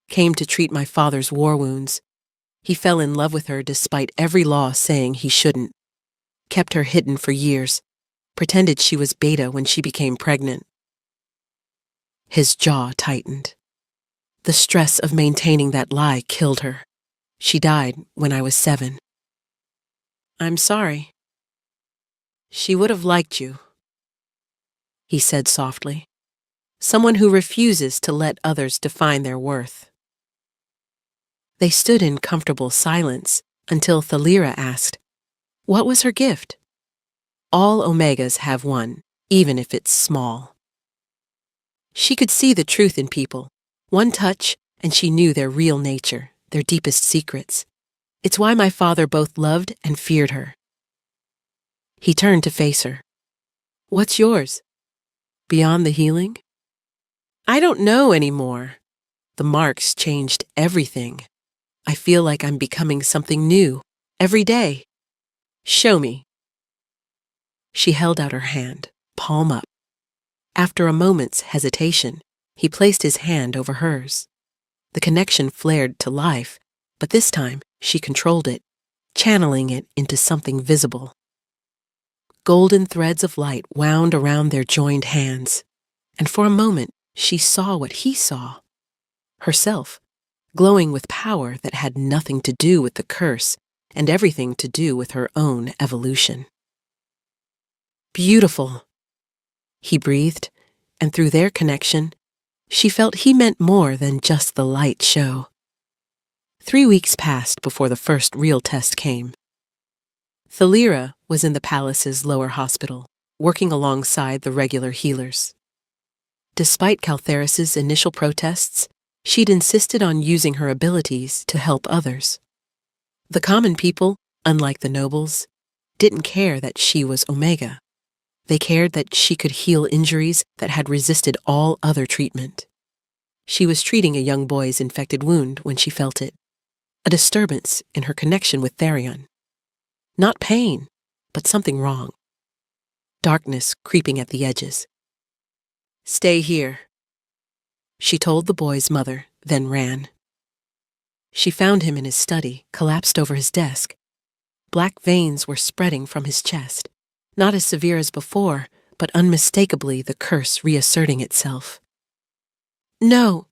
A: Came to treat my father's war wounds. He fell in love with her despite every law saying he shouldn't. Kept her hidden for years. Pretended she was beta when she became pregnant." His jaw tightened. "The stress of maintaining that lie killed her. She died when I was 7. "I'm sorry." "She would have liked you," he said softly. "Someone who refuses to let others define their worth." They stood in comfortable silence until Thalira asked, "What was her gift?" "All Omegas have one, even if it's small." She could see the truth in people. One touch, and she knew their real nature, their deepest secrets. It's why my father both loved and feared her. He turned to face her. "What's yours? Beyond the healing?" "I don't know anymore. The marks changed everything. I feel like I'm becoming something new, every day." "Show me." She held out her hand, palm up. After a moment's hesitation, he placed his hand over hers. The connection flared to life, but this time she controlled it, channeling it into something visible. Golden threads of light wound around their joined hands, and for a moment she saw what he saw. Herself, glowing with power that had nothing to do with the curse and everything to do with her own evolution. "Beautiful," he breathed, and through their connection, she felt he meant more than just the light show. 3 weeks passed before the first real test came. Thalira was in the palace's lower hospital, working alongside the regular healers. Despite Caltheris's initial protests, she'd insisted on using her abilities to help others. The common people, unlike the nobles, didn't care that she was Omega. They cared that she could heal injuries that had resisted all other treatment. She was treating a young boy's infected wound when she felt it, a disturbance in her connection with Tharion. Not pain, but something wrong. Darkness creeping at the edges. "Stay here," she told the boy's mother, then ran. She found him in his study, collapsed over his desk. Black veins were spreading from his chest, not as severe as before, but unmistakably the curse reasserting itself. "No,"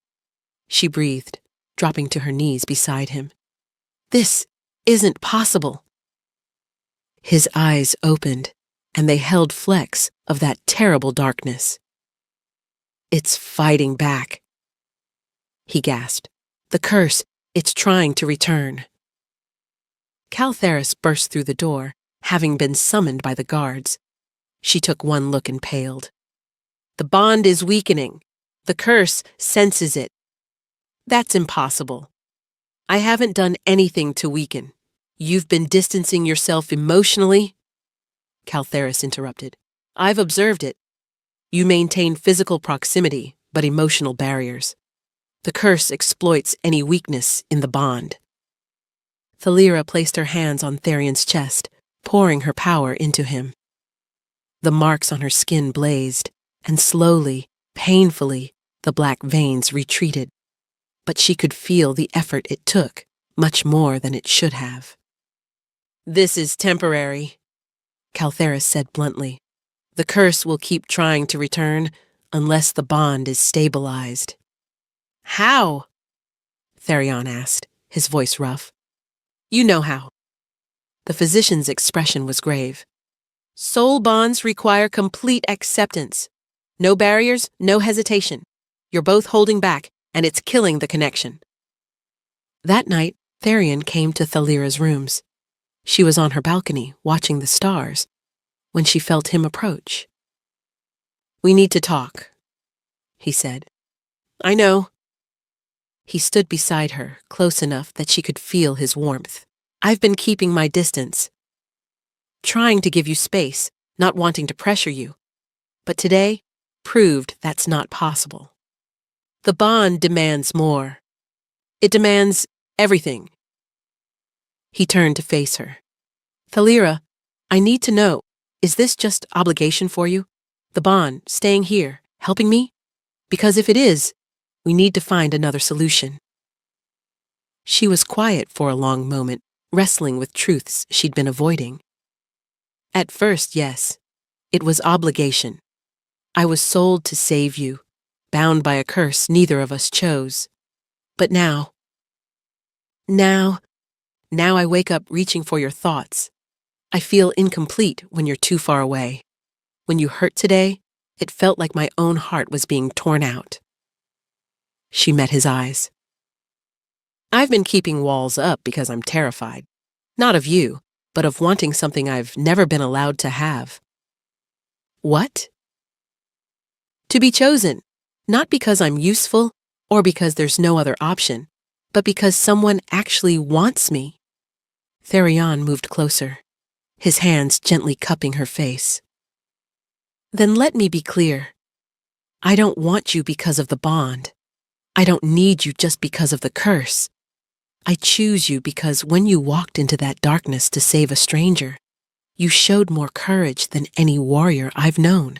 A: she breathed, dropping to her knees beside him. "This isn't possible." His eyes opened, and they held flecks of that terrible darkness. "It's fighting back," he gasped. "The curse, it's trying to return." Caltheris burst through the door, having been summoned by the guards. She took one look and paled. "The bond is weakening. The curse senses it." "That's impossible. I haven't done anything to weaken. You've been distancing yourself emotionally." Caltheris interrupted. "I've observed it. You maintain physical proximity, but emotional barriers. The curse exploits any weakness in the bond." Thalira placed her hands on Therion's chest, pouring her power into him. The marks on her skin blazed, and slowly, painfully, the black veins retreated. But she could feel the effort it took, much more than it should have. "This is temporary," Caltheris said bluntly. "The curse will keep trying to return unless the bond is stabilized." "How?" Therion asked, his voice rough. "You know how." The physician's expression was grave. "Soul bonds require complete acceptance. No barriers, no hesitation. You're both holding back, and it's killing the connection." That night, Therion came to Thalira's rooms. She was on her balcony, watching the stars, when she felt him approach. "We need to talk," he said. "I know." He stood beside her, close enough that she could feel his warmth. "I've been keeping my distance, trying to give you space, not wanting to pressure you. But today proved that's not possible. The bond demands more. It demands everything." He turned to face her. "Thalira, I need to know, is this just obligation for you? The bond, staying here, helping me? Because if it is, we need to find another solution." She was quiet for a long moment, wrestling with truths she'd been avoiding. "At first, yes. It was obligation. I was sold to save you, bound by a curse neither of us chose. But now I wake up reaching for your thoughts. I feel incomplete when you're too far away. When you hurt today, it felt like my own heart was being torn out." She met his eyes. "I've been keeping walls up because I'm terrified. Not of you, but of wanting something I've never been allowed to have." "What?" "To be chosen, not because I'm useful or because there's no other option, but because someone actually wants me." Therion moved closer, his hands gently cupping her face. "Then let me be clear. I don't want you because of the bond. I don't need you just because of the curse. I choose you because when you walked into that darkness to save a stranger, you showed more courage than any warrior I've known.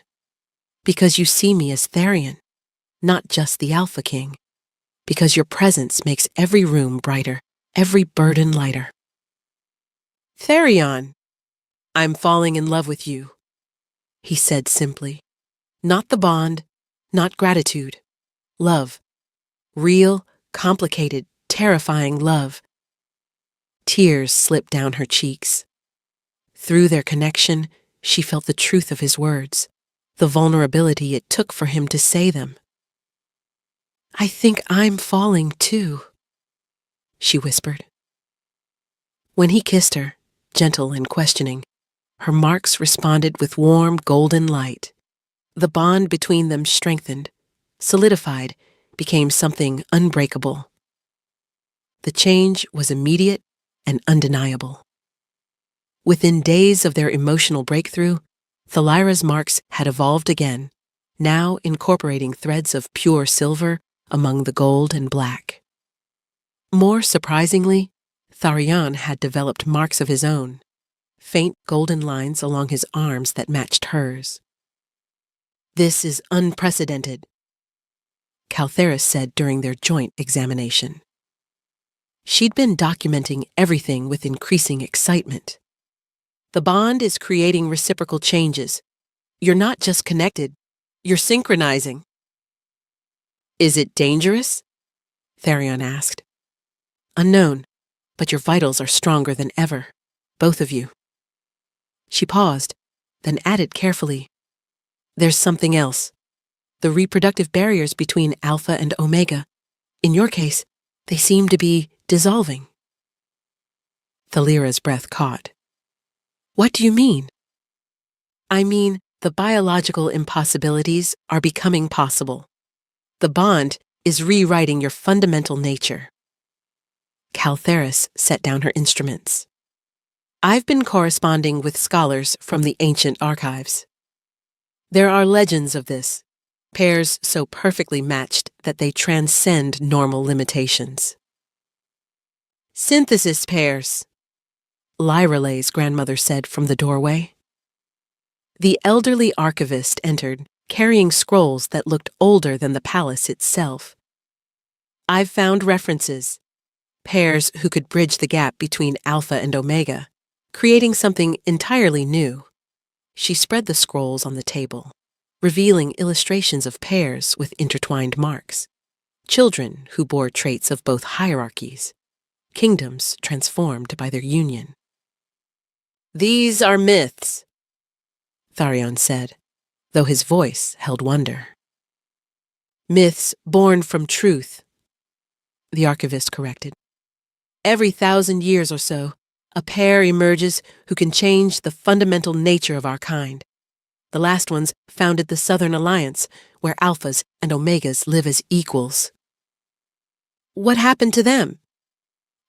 A: Because you see me as Therion, not just the Alpha King. Because your presence makes every room brighter, every burden lighter." "Therion, I'm falling in love with you," he said simply. "Not the bond, not gratitude. Love. Real, complicated, terrifying love." Tears slipped down her cheeks. Through their connection, she felt the truth of his words, the vulnerability it took for him to say them. "I think I'm falling too," she whispered. When he kissed her, gentle and questioning, her marks responded with warm golden light. The bond between them strengthened, solidified, became something unbreakable. The change was immediate and undeniable. Within days of their emotional breakthrough, Thalira's marks had evolved again, now incorporating threads of pure silver among the gold and black. More surprisingly, Tharion had developed marks of his own, faint golden lines along his arms that matched hers. "This is unprecedented," Caltheris said during their joint examination. She'd been documenting everything with increasing excitement. The bond is creating reciprocal changes. You're not just connected, you're synchronizing. Is it dangerous? Therion asked. Unknown, but your vitals are stronger than ever, both of you. She paused, then added carefully, there's something else. The reproductive barriers between Alpha and Omega. In your case, they seem to be dissolving. Thalira's breath caught. What do you mean? I mean, the biological impossibilities are becoming possible. The bond is rewriting your fundamental nature. Caltheris set down her instruments. I've been corresponding with scholars from the ancient archives. There are legends of this, pairs so perfectly matched that they transcend normal limitations. Synthesis pairs, Lyrale's grandmother said from the doorway. The elderly archivist entered, carrying scrolls that looked older than the palace itself. I've found references, pairs who could bridge the gap between Alpha and Omega, creating something entirely new. She spread the scrolls on the table, revealing illustrations of pairs with intertwined marks, children who bore traits of both hierarchies, kingdoms transformed by their union. These are myths, Tharion said, though his voice held wonder. Myths born from truth, the archivist corrected. Every 1,000 years or so, a pair emerges who can change the fundamental nature of our kind. The last ones founded the Southern Alliance, where Alphas and Omegas live as equals. What happened to them?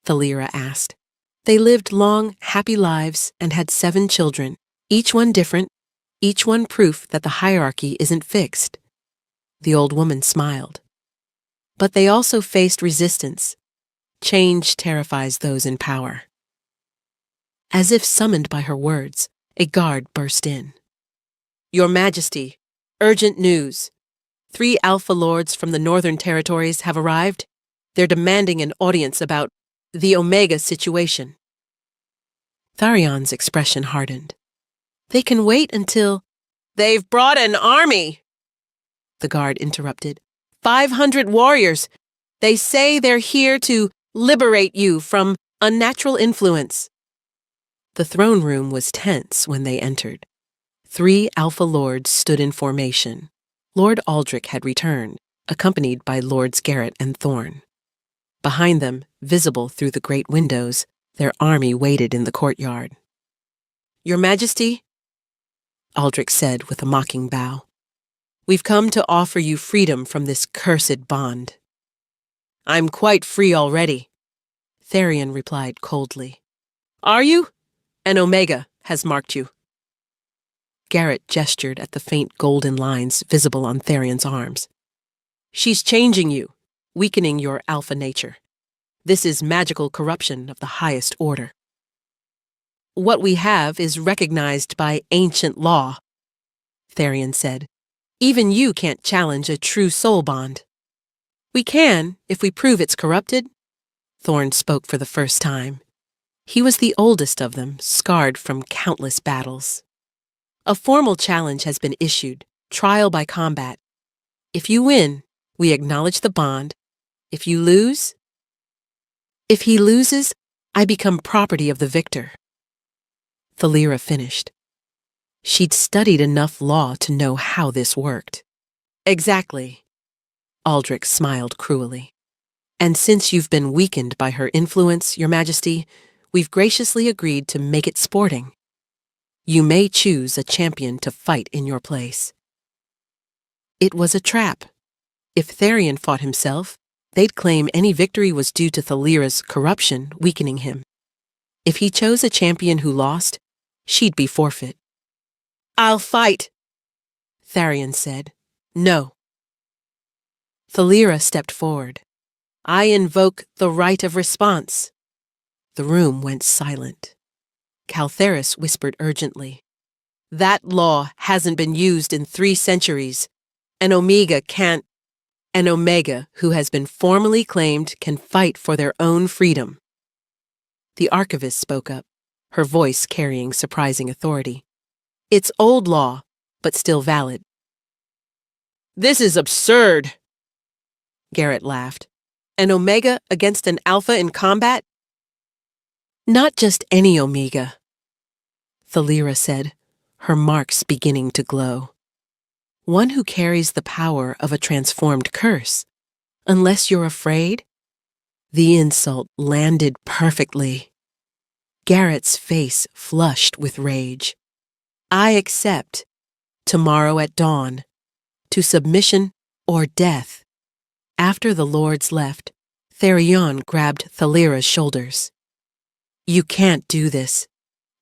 A: Thalira asked. They lived long, happy lives and had 7 children, each one different, each one proof that the hierarchy isn't fixed. The old woman smiled. But they also faced resistance. Change terrifies those in power. As if summoned by her words, a guard burst in. Your Majesty, urgent news. 3 Alpha Lords from the Northern Territories have arrived. They're demanding an audience about the Omega situation. Tharion's expression hardened. They can wait until... They've brought an army, the guard interrupted. 500 warriors. They say they're here to liberate you from unnatural influence. The throne room was tense when they entered. 3 Alpha Lords stood in formation. Lord Aldrich had returned, accompanied by Lords Garrett and Thorn. Behind them, visible through the great windows, their army waited in the courtyard. Your Majesty, Aldrich said with a mocking bow, we've come to offer you freedom from this cursed bond. I'm quite free already, Therion replied coldly. Are you? An Omega has marked you. Garrett gestured at the faint golden lines visible on Therion's arms. She's changing you, weakening your alpha nature. This is magical corruption of the highest order. What we have is recognized by ancient law, Therion said. Even you can't challenge a true soul bond. We can, if we prove it's corrupted. Thorn spoke for the first time. He was the oldest of them, scarred from countless battles. A formal challenge has been issued, trial by combat. If you win, we acknowledge the bond. If you lose... If he loses, I become property of the victor. Thalira finished. She'd studied enough law to know how this worked. Exactly. Aldrich smiled cruelly. And since you've been weakened by her influence, Your Majesty, we've graciously agreed to make it sporting. You may choose a champion to fight in your place. It was a trap. If Therion fought himself, they'd claim any victory was due to Thalira's corruption weakening him. If he chose a champion who lost, she'd be forfeit. I'll fight, Therion said. No. Thalira stepped forward. I invoke the right of response. The room went silent. Caltheris whispered urgently. That law hasn't been used in 3 centuries. An Omega can't... An Omega who has been formally claimed can fight for their own freedom. The archivist spoke up. her voice carrying surprising authority. "It's old law, but still valid." "This is absurd," Garrett laughed. "An Omega against an Alpha in combat?" "Not just any Omega," Thalira said, her marks beginning to glow. "One who carries the power of a transformed curse. Unless you're afraid?" The insult landed perfectly. Garrett's face flushed with rage. "I accept, tomorrow at dawn, to submission or death." After the lords left, Therion grabbed Thalira's shoulders. "You can't do this.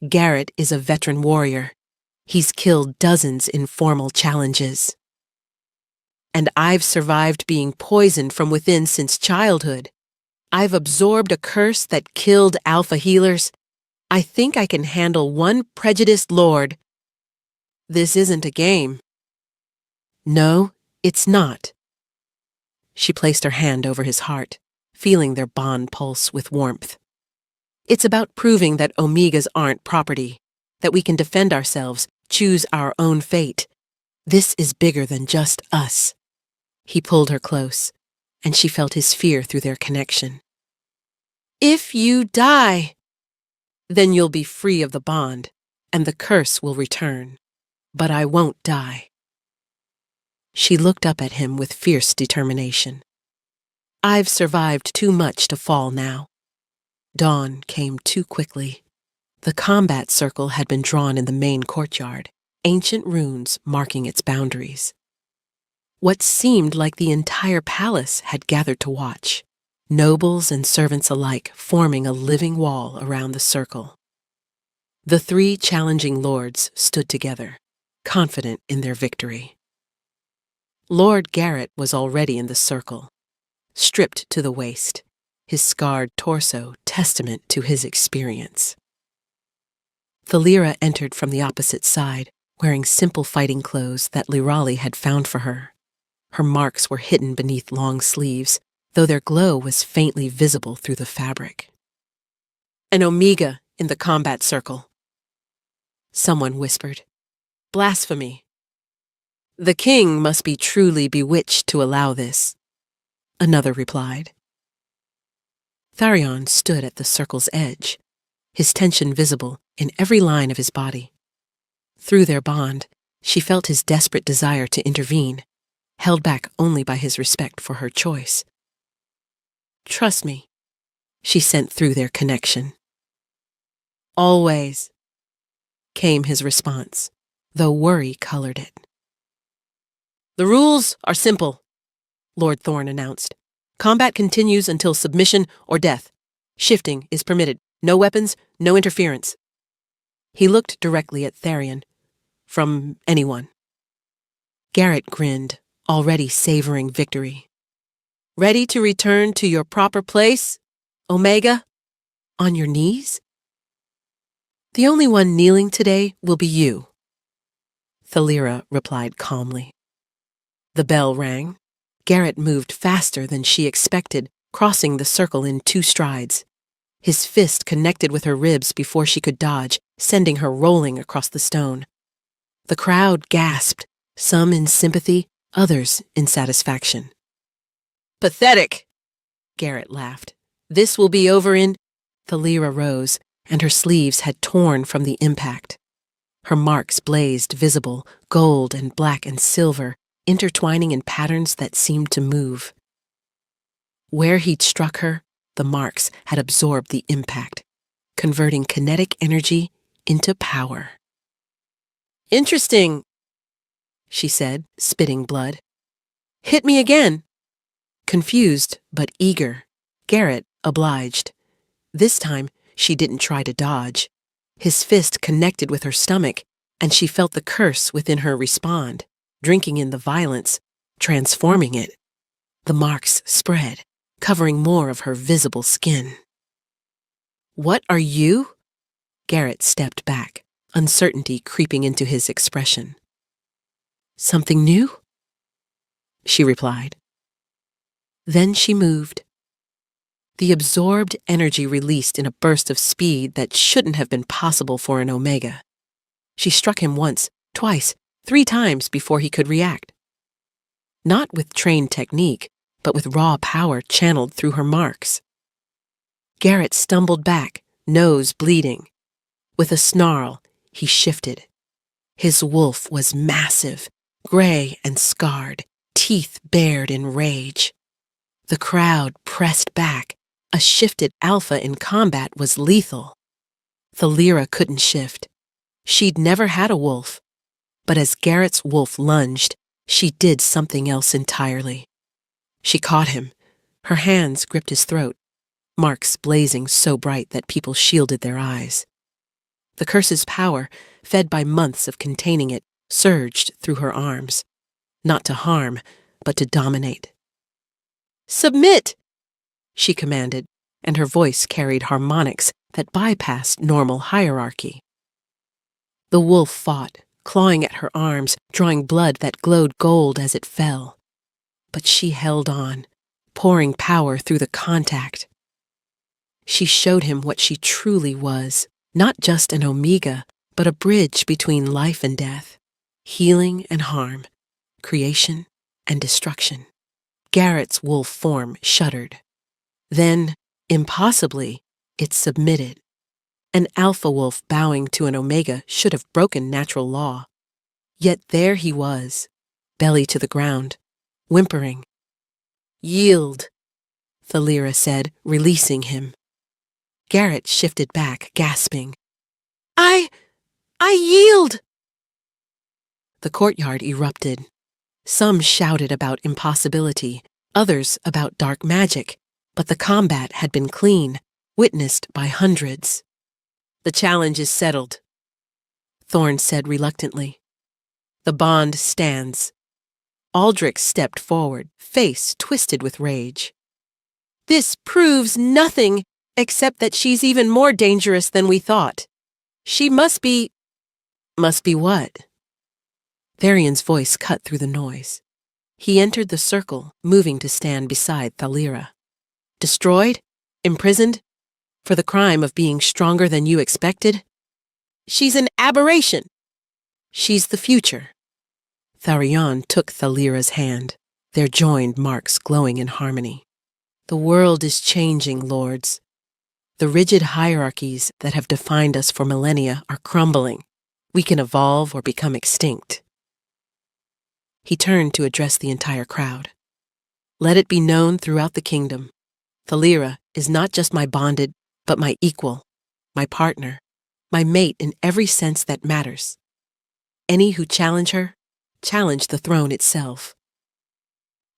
A: Garrett is a veteran warrior. He's killed dozens in formal challenges. And I've survived being poisoned from within since childhood. I've absorbed a curse that killed alpha healers. I think I can handle one prejudiced lord." "This isn't a game." "No, it's not." She placed her hand over his heart, feeling their bond pulse with warmth. "It's about proving that Omegas aren't property, that we can defend ourselves, choose our own fate. This is bigger than just us." He pulled her close, and she felt his fear through their connection. "If you die, then you'll be free of the bond, and the curse will return. But I won't die." She looked up at him with fierce determination. "I've survived too much to fall now." Dawn came too quickly. The combat circle had been drawn in the main courtyard, ancient runes marking its boundaries. What seemed like the entire palace had gathered to watch, nobles and servants alike forming a living wall around the circle. The three challenging lords stood together, confident in their victory. Lord Garrett was already in the circle, stripped to the waist, his scarred torso testament to his experience. Thalira entered from the opposite side, wearing simple fighting clothes that Lirali had found for her. Her marks were hidden beneath long sleeves, though their glow was faintly visible through the fabric. "An Omega in the combat circle," someone whispered. "Blasphemy. The king must be truly bewitched to allow this," another replied. Tharion stood at the circle's edge, his tension visible in every line of his body. Through their bond, she felt his desperate desire to intervene, held back only by his respect for her choice. "Trust me," she sent through their connection. "Always," came his response, though worry colored it. "The rules are simple," Lord Thorne announced. "Combat continues until submission or death. Shifting is permitted. No weapons, no interference." He looked directly at Therion. "From anyone." Garrett grinned, already savoring victory. "Ready to return to your proper place, Omega? On your knees?" "The only one kneeling today will be you," Thalira replied calmly. The bell rang. Garrett moved faster than she expected, crossing the circle in 2 strides. His fist connected with her ribs before she could dodge, sending her rolling across the stone. The crowd gasped, some in sympathy, others in satisfaction. "Pathetic," Garrett laughed. "This will be over in—" Thalira rose, and her sleeves had torn from the impact. Her marks blazed visible, gold and black and silver, intertwining in patterns that seemed to move. Where he'd struck her, the marks had absorbed the impact, converting kinetic energy into power. "Interesting," she said, spitting blood. "Hit me again." Confused but eager, Garrett obliged. This time, she didn't try to dodge. His fist connected with her stomach, and she felt the curse within her respond, drinking in the violence, transforming it. The marks spread, covering more of her visible skin. "What are you?" Garrett stepped back, uncertainty creeping into his expression. "Something new?" she replied. Then she moved. The absorbed energy released in a burst of speed that shouldn't have been possible for an Omega. She struck him once, twice, 3 times before he could react. Not with trained technique, but with raw power channeled through her marks. Garrett stumbled back, nose bleeding. With a snarl, he shifted. His wolf was massive, gray and scarred, teeth bared in rage. The crowd pressed back. A shifted alpha in combat was lethal. Thalira couldn't shift. She'd never had a wolf. But as Garrett's wolf lunged, she did something else entirely. She caught him. Her hands gripped his throat, marks blazing so bright that people shielded their eyes. The curse's power, fed by months of containing it, surged through her arms. Not to harm, but to dominate. "Submit!" she commanded, and her voice carried harmonics that bypassed normal hierarchy. The wolf fought, clawing at her arms, drawing blood that glowed gold as it fell. But she held on, pouring power through the contact. She showed him what she truly was, not just an Omega, but a bridge between life and death, healing and harm, creation and destruction. Garrett's wolf form shuddered. Then, impossibly, it submitted. An alpha wolf bowing to an Omega should have broken natural law. Yet there he was, belly to the ground, whimpering. "Yield," Thalira said, releasing him. Garrett shifted back, gasping. I yield!" The courtyard erupted. Some shouted about impossibility, others about dark magic, but the combat had been clean, witnessed by hundreds. "The challenge is settled," Thorne said reluctantly. "The bond stands." Aldrich stepped forward, face twisted with rage. "This proves nothing except that she's even more dangerous than we thought. She must be..." "Must be what?" Tharian's voice cut through the noise. He entered the circle, moving to stand beside Thalira. "Destroyed? Imprisoned? For the crime of being stronger than you expected? She's an aberration. She's the future." Tharian took Thalira's hand, their joined marks glowing in harmony. "The world is changing, lords. The rigid hierarchies that have defined us for millennia are crumbling. We can evolve or become extinct." He turned to address the entire crowd. "Let it be known throughout the kingdom. Thalira is not just my bonded, but my equal, my partner, my mate in every sense that matters. Any who challenge her, challenge the throne itself."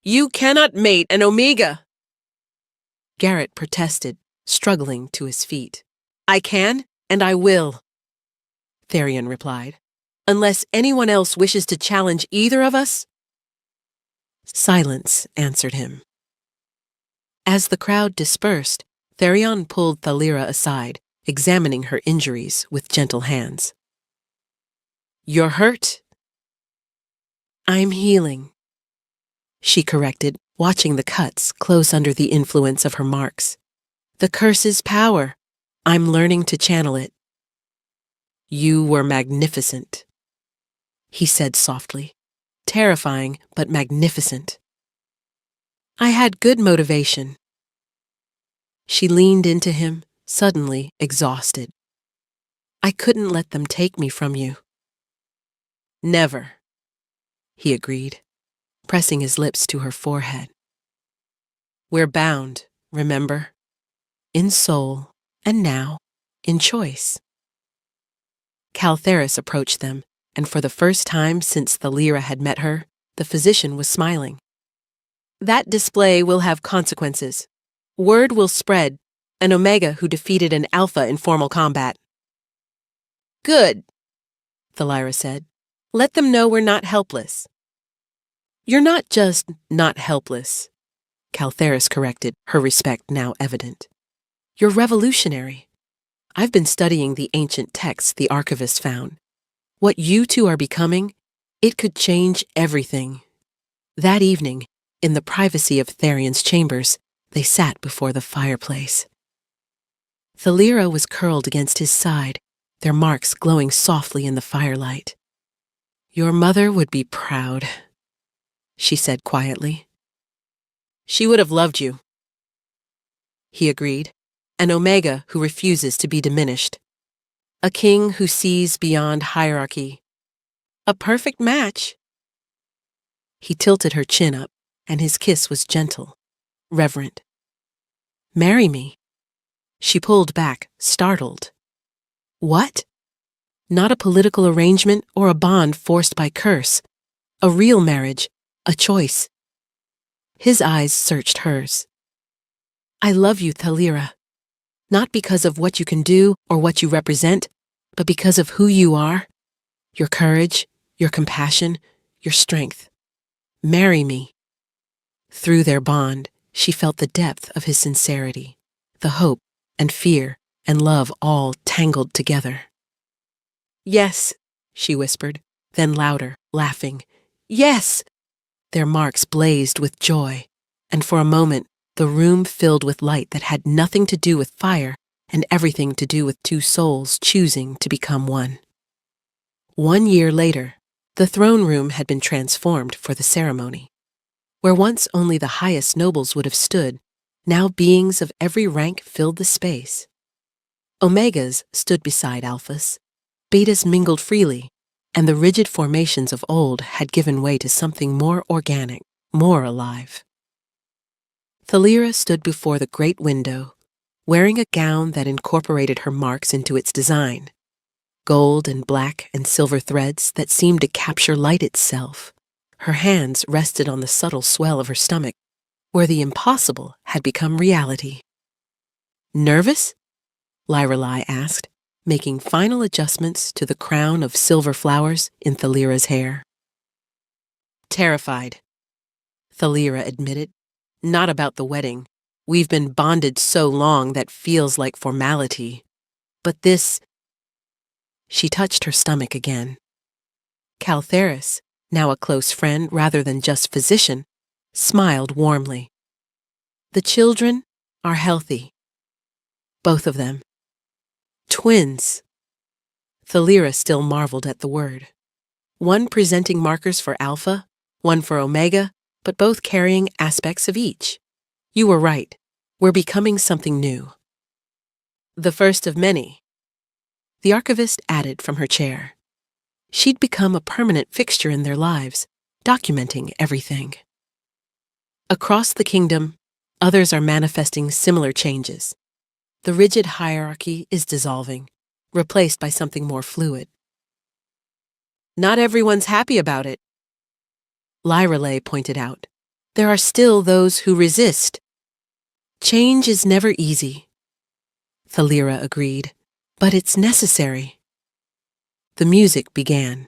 A: "You cannot mate an Omega!" Garrett protested, struggling to his feet. "I can, and I will," Tharian replied. "Unless anyone else wishes to challenge either of us." Silence answered him. As the crowd dispersed, Tharian pulled Thalira aside, examining her injuries with gentle hands. "You're hurt?" "I'm healing," she corrected, watching the cuts close under the influence of her marks. "The curse's power. I'm learning to channel it." "You were magnificent," he said softly. "Terrifying, but magnificent." "I had good motivation." She leaned into him, suddenly exhausted. "I couldn't let them take me from you." "Never," he agreed, pressing his lips to her forehead. "We're bound, remember? In soul, and now, in choice." Caltheris approached them, and for the first time since Thalira had met her, the physician was smiling. "That display will have consequences. Word will spread, an Omega who defeated an Alpha in formal combat." "Good," Thalira said. "Let them know we're not helpless." "You're not just not helpless," Caltheris corrected, her respect now evident. "You're revolutionary. I've been studying the ancient texts the archivist found. What you two are becoming, it could change everything." That evening, in the privacy of Tharian's chambers, They sat before the fireplace. Thalira was curled against his side, their marks glowing softly in the firelight. "Your mother would be proud," she said quietly. "She would have loved you," he agreed, an Omega who refuses to be diminished. A king who sees beyond hierarchy. A perfect match. He tilted her chin up, and his kiss was gentle, reverent. "Marry me." She pulled back, startled. What? Not a political arrangement or a bond forced by curse. A real marriage, a choice. His eyes searched hers. "I love you, Thalira. Not because of what you can do or what you represent, but because of who you are. Your courage, your compassion, your strength. Marry me." Through their bond, she felt the depth of his sincerity, the hope and fear and love all tangled together. "Yes," she whispered, then louder, laughing. "Yes!" Their marks blazed with joy, and for a moment the room filled with light that had nothing to do with fire and everything to do with two souls choosing to become one. 1 year later, the throne room had been transformed for the ceremony. Where once only the highest nobles would have stood, now beings of every rank filled the space. Omegas stood beside Alphas, Betas mingled freely, and the rigid formations of old had given way to something more organic, more alive. Thalira stood before the great window, wearing a gown that incorporated her marks into its design, gold and black and silver threads that seemed to capture light itself. Her hands rested on the subtle swell of her stomach, where the impossible had become reality. "Nervous?" Lyrelai asked, making final adjustments to the crown of silver flowers in Thalira's hair. "Terrified," Thalira admitted. "Not about the wedding. We've been bonded so long that feels like formality. But this..." She touched her stomach again. Caltheris, now a close friend rather than just physician, smiled warmly. "The children are healthy. Both of them. Twins." Thalira still marveled at the word. One presenting markers for Alpha, one for Omega, but both carrying aspects of each. "You were right. We're becoming something new." "The first of many," the archivist added from her chair. She'd become a permanent fixture in their lives, documenting everything. Across the kingdom, others are manifesting similar changes. The rigid hierarchy is dissolving, replaced by something more fluid. "Not everyone's happy about it," Lyrelai pointed out. "There are still those who resist." "Change is never easy," Thalira agreed, "but it's necessary." The music began,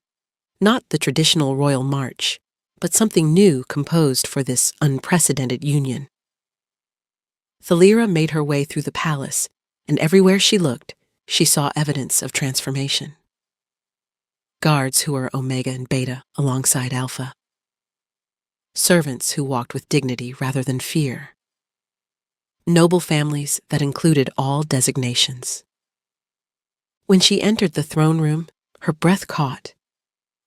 A: not the traditional royal march, but something new composed for this unprecedented union. Thalira made her way through the palace, and everywhere she looked, she saw evidence of transformation. Guards who were Omega and Beta alongside Alpha. Servants who walked with dignity rather than fear. Noble families that included all designations. When she entered the throne room, her breath caught.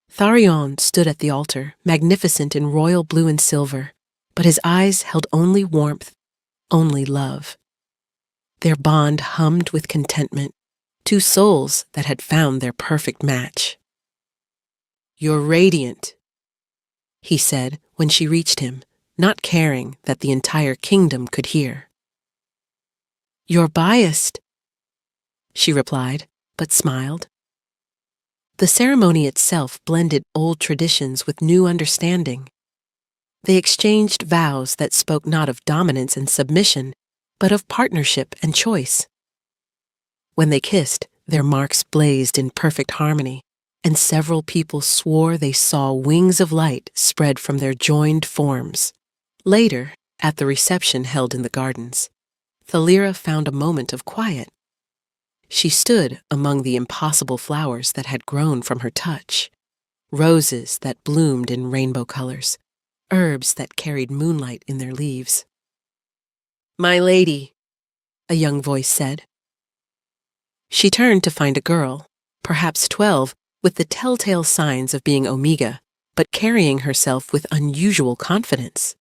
A: Tharion stood at the altar, magnificent in royal blue and silver, but his eyes held only warmth, only love. Their bond hummed with contentment, two souls that had found their perfect match. "You're radiant," he said when she reached him, not caring that the entire kingdom could hear. "You're biased," she replied, but smiled. The ceremony itself blended old traditions with new understanding. They exchanged vows that spoke not of dominance and submission, but of partnership and choice. When they kissed, their marks blazed in perfect harmony, and several people swore they saw wings of light spread from their joined forms. Later, at the reception held in the gardens, Thalira found a moment of quiet. She stood among the impossible flowers that had grown from her touch, roses that bloomed in rainbow colors, herbs that carried moonlight in their leaves. My lady, a young voice said. She turned to find a girl, perhaps 12, with the telltale signs of being Omega, but carrying herself with unusual confidence.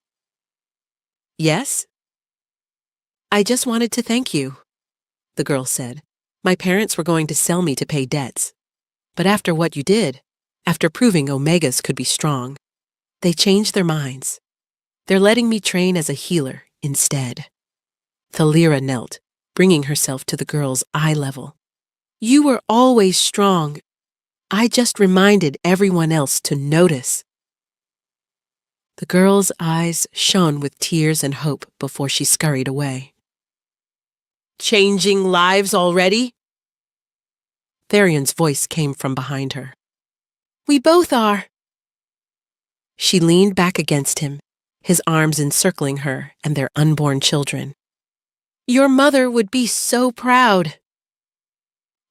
A: Yes? I just wanted to thank you, the girl said. My parents were going to sell me to pay debts. But after what you did, after proving Omegas could be strong, they changed their minds. They're letting me train as a healer instead. Thalira knelt, bringing herself to the girl's eye level. You were always strong. I just reminded everyone else to notice. The girl's eyes shone with tears and hope before she scurried away. Changing lives already? Tharion's voice came from behind her. We both are. She leaned back against him, his arms encircling her and their unborn children. Your mother would be so proud.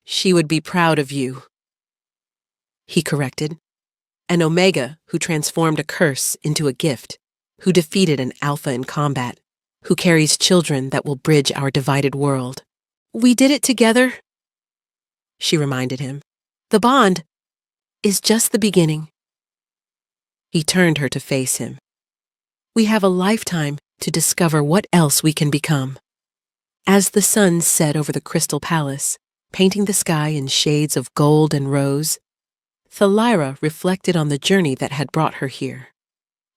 A: She would be proud of you, he corrected. An Omega who transformed a curse into a gift, who defeated an Alpha in combat, who carries children that will bridge our divided world. We did it together, she reminded him. The bond is just the beginning. He turned her to face him. We have a lifetime to discover what else we can become. As the sun set over the crystal palace, painting the sky in shades of gold and rose, Thalira reflected on the journey that had brought her here.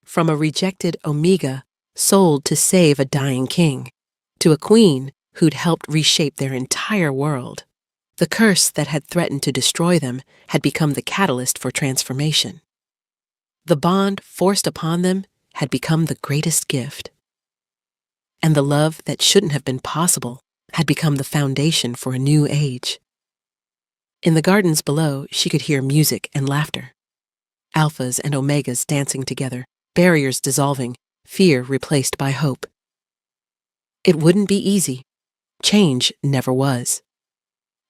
A: From a rejected Omega sold to save a dying king, to a queen who'd helped reshape their entire world. The curse that had threatened to destroy them had become the catalyst for transformation. The bond forced upon them had become the greatest gift. And the love that shouldn't have been possible had become the foundation for a new age. In the gardens below, she could hear music and laughter. Alphas and Omegas dancing together, barriers dissolving, fear replaced by hope. It wouldn't be easy. Change never was.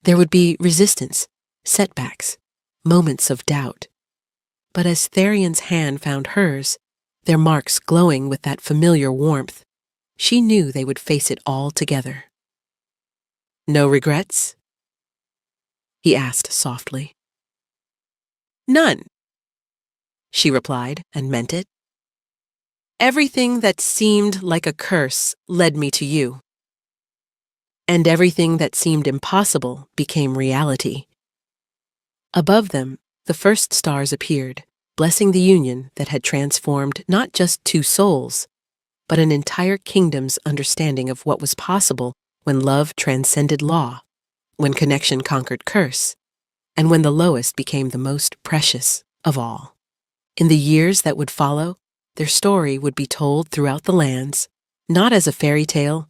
A: There would be resistance, setbacks, moments of doubt. But as Tharion's hand found hers, their marks glowing with that familiar warmth, she knew they would face it all together. No regrets? He asked softly. None, she replied and meant it. Everything that seemed like a curse led me to you. And everything that seemed impossible became reality. Above them, the first stars appeared, blessing the union that had transformed not just two souls, but an entire kingdom's understanding of what was possible when love transcended law, when connection conquered curse, and when the lowest became the most precious of all. In the years that would follow, their story would be told throughout the lands, not as a fairy tale,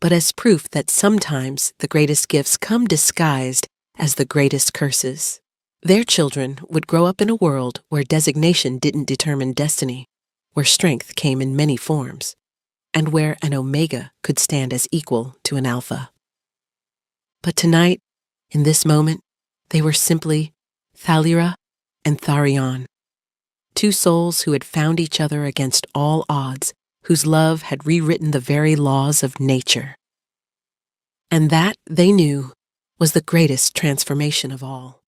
A: but as proof that sometimes the greatest gifts come disguised as the greatest curses. Their children would grow up in a world where designation didn't determine destiny, where strength came in many forms, and where an Omega could stand as equal to an Alpha. But tonight, in this moment, they were simply Thalira and Tharion, two souls who had found each other against all odds, whose love had rewritten the very laws of nature. And that, they knew, was the greatest transformation of all.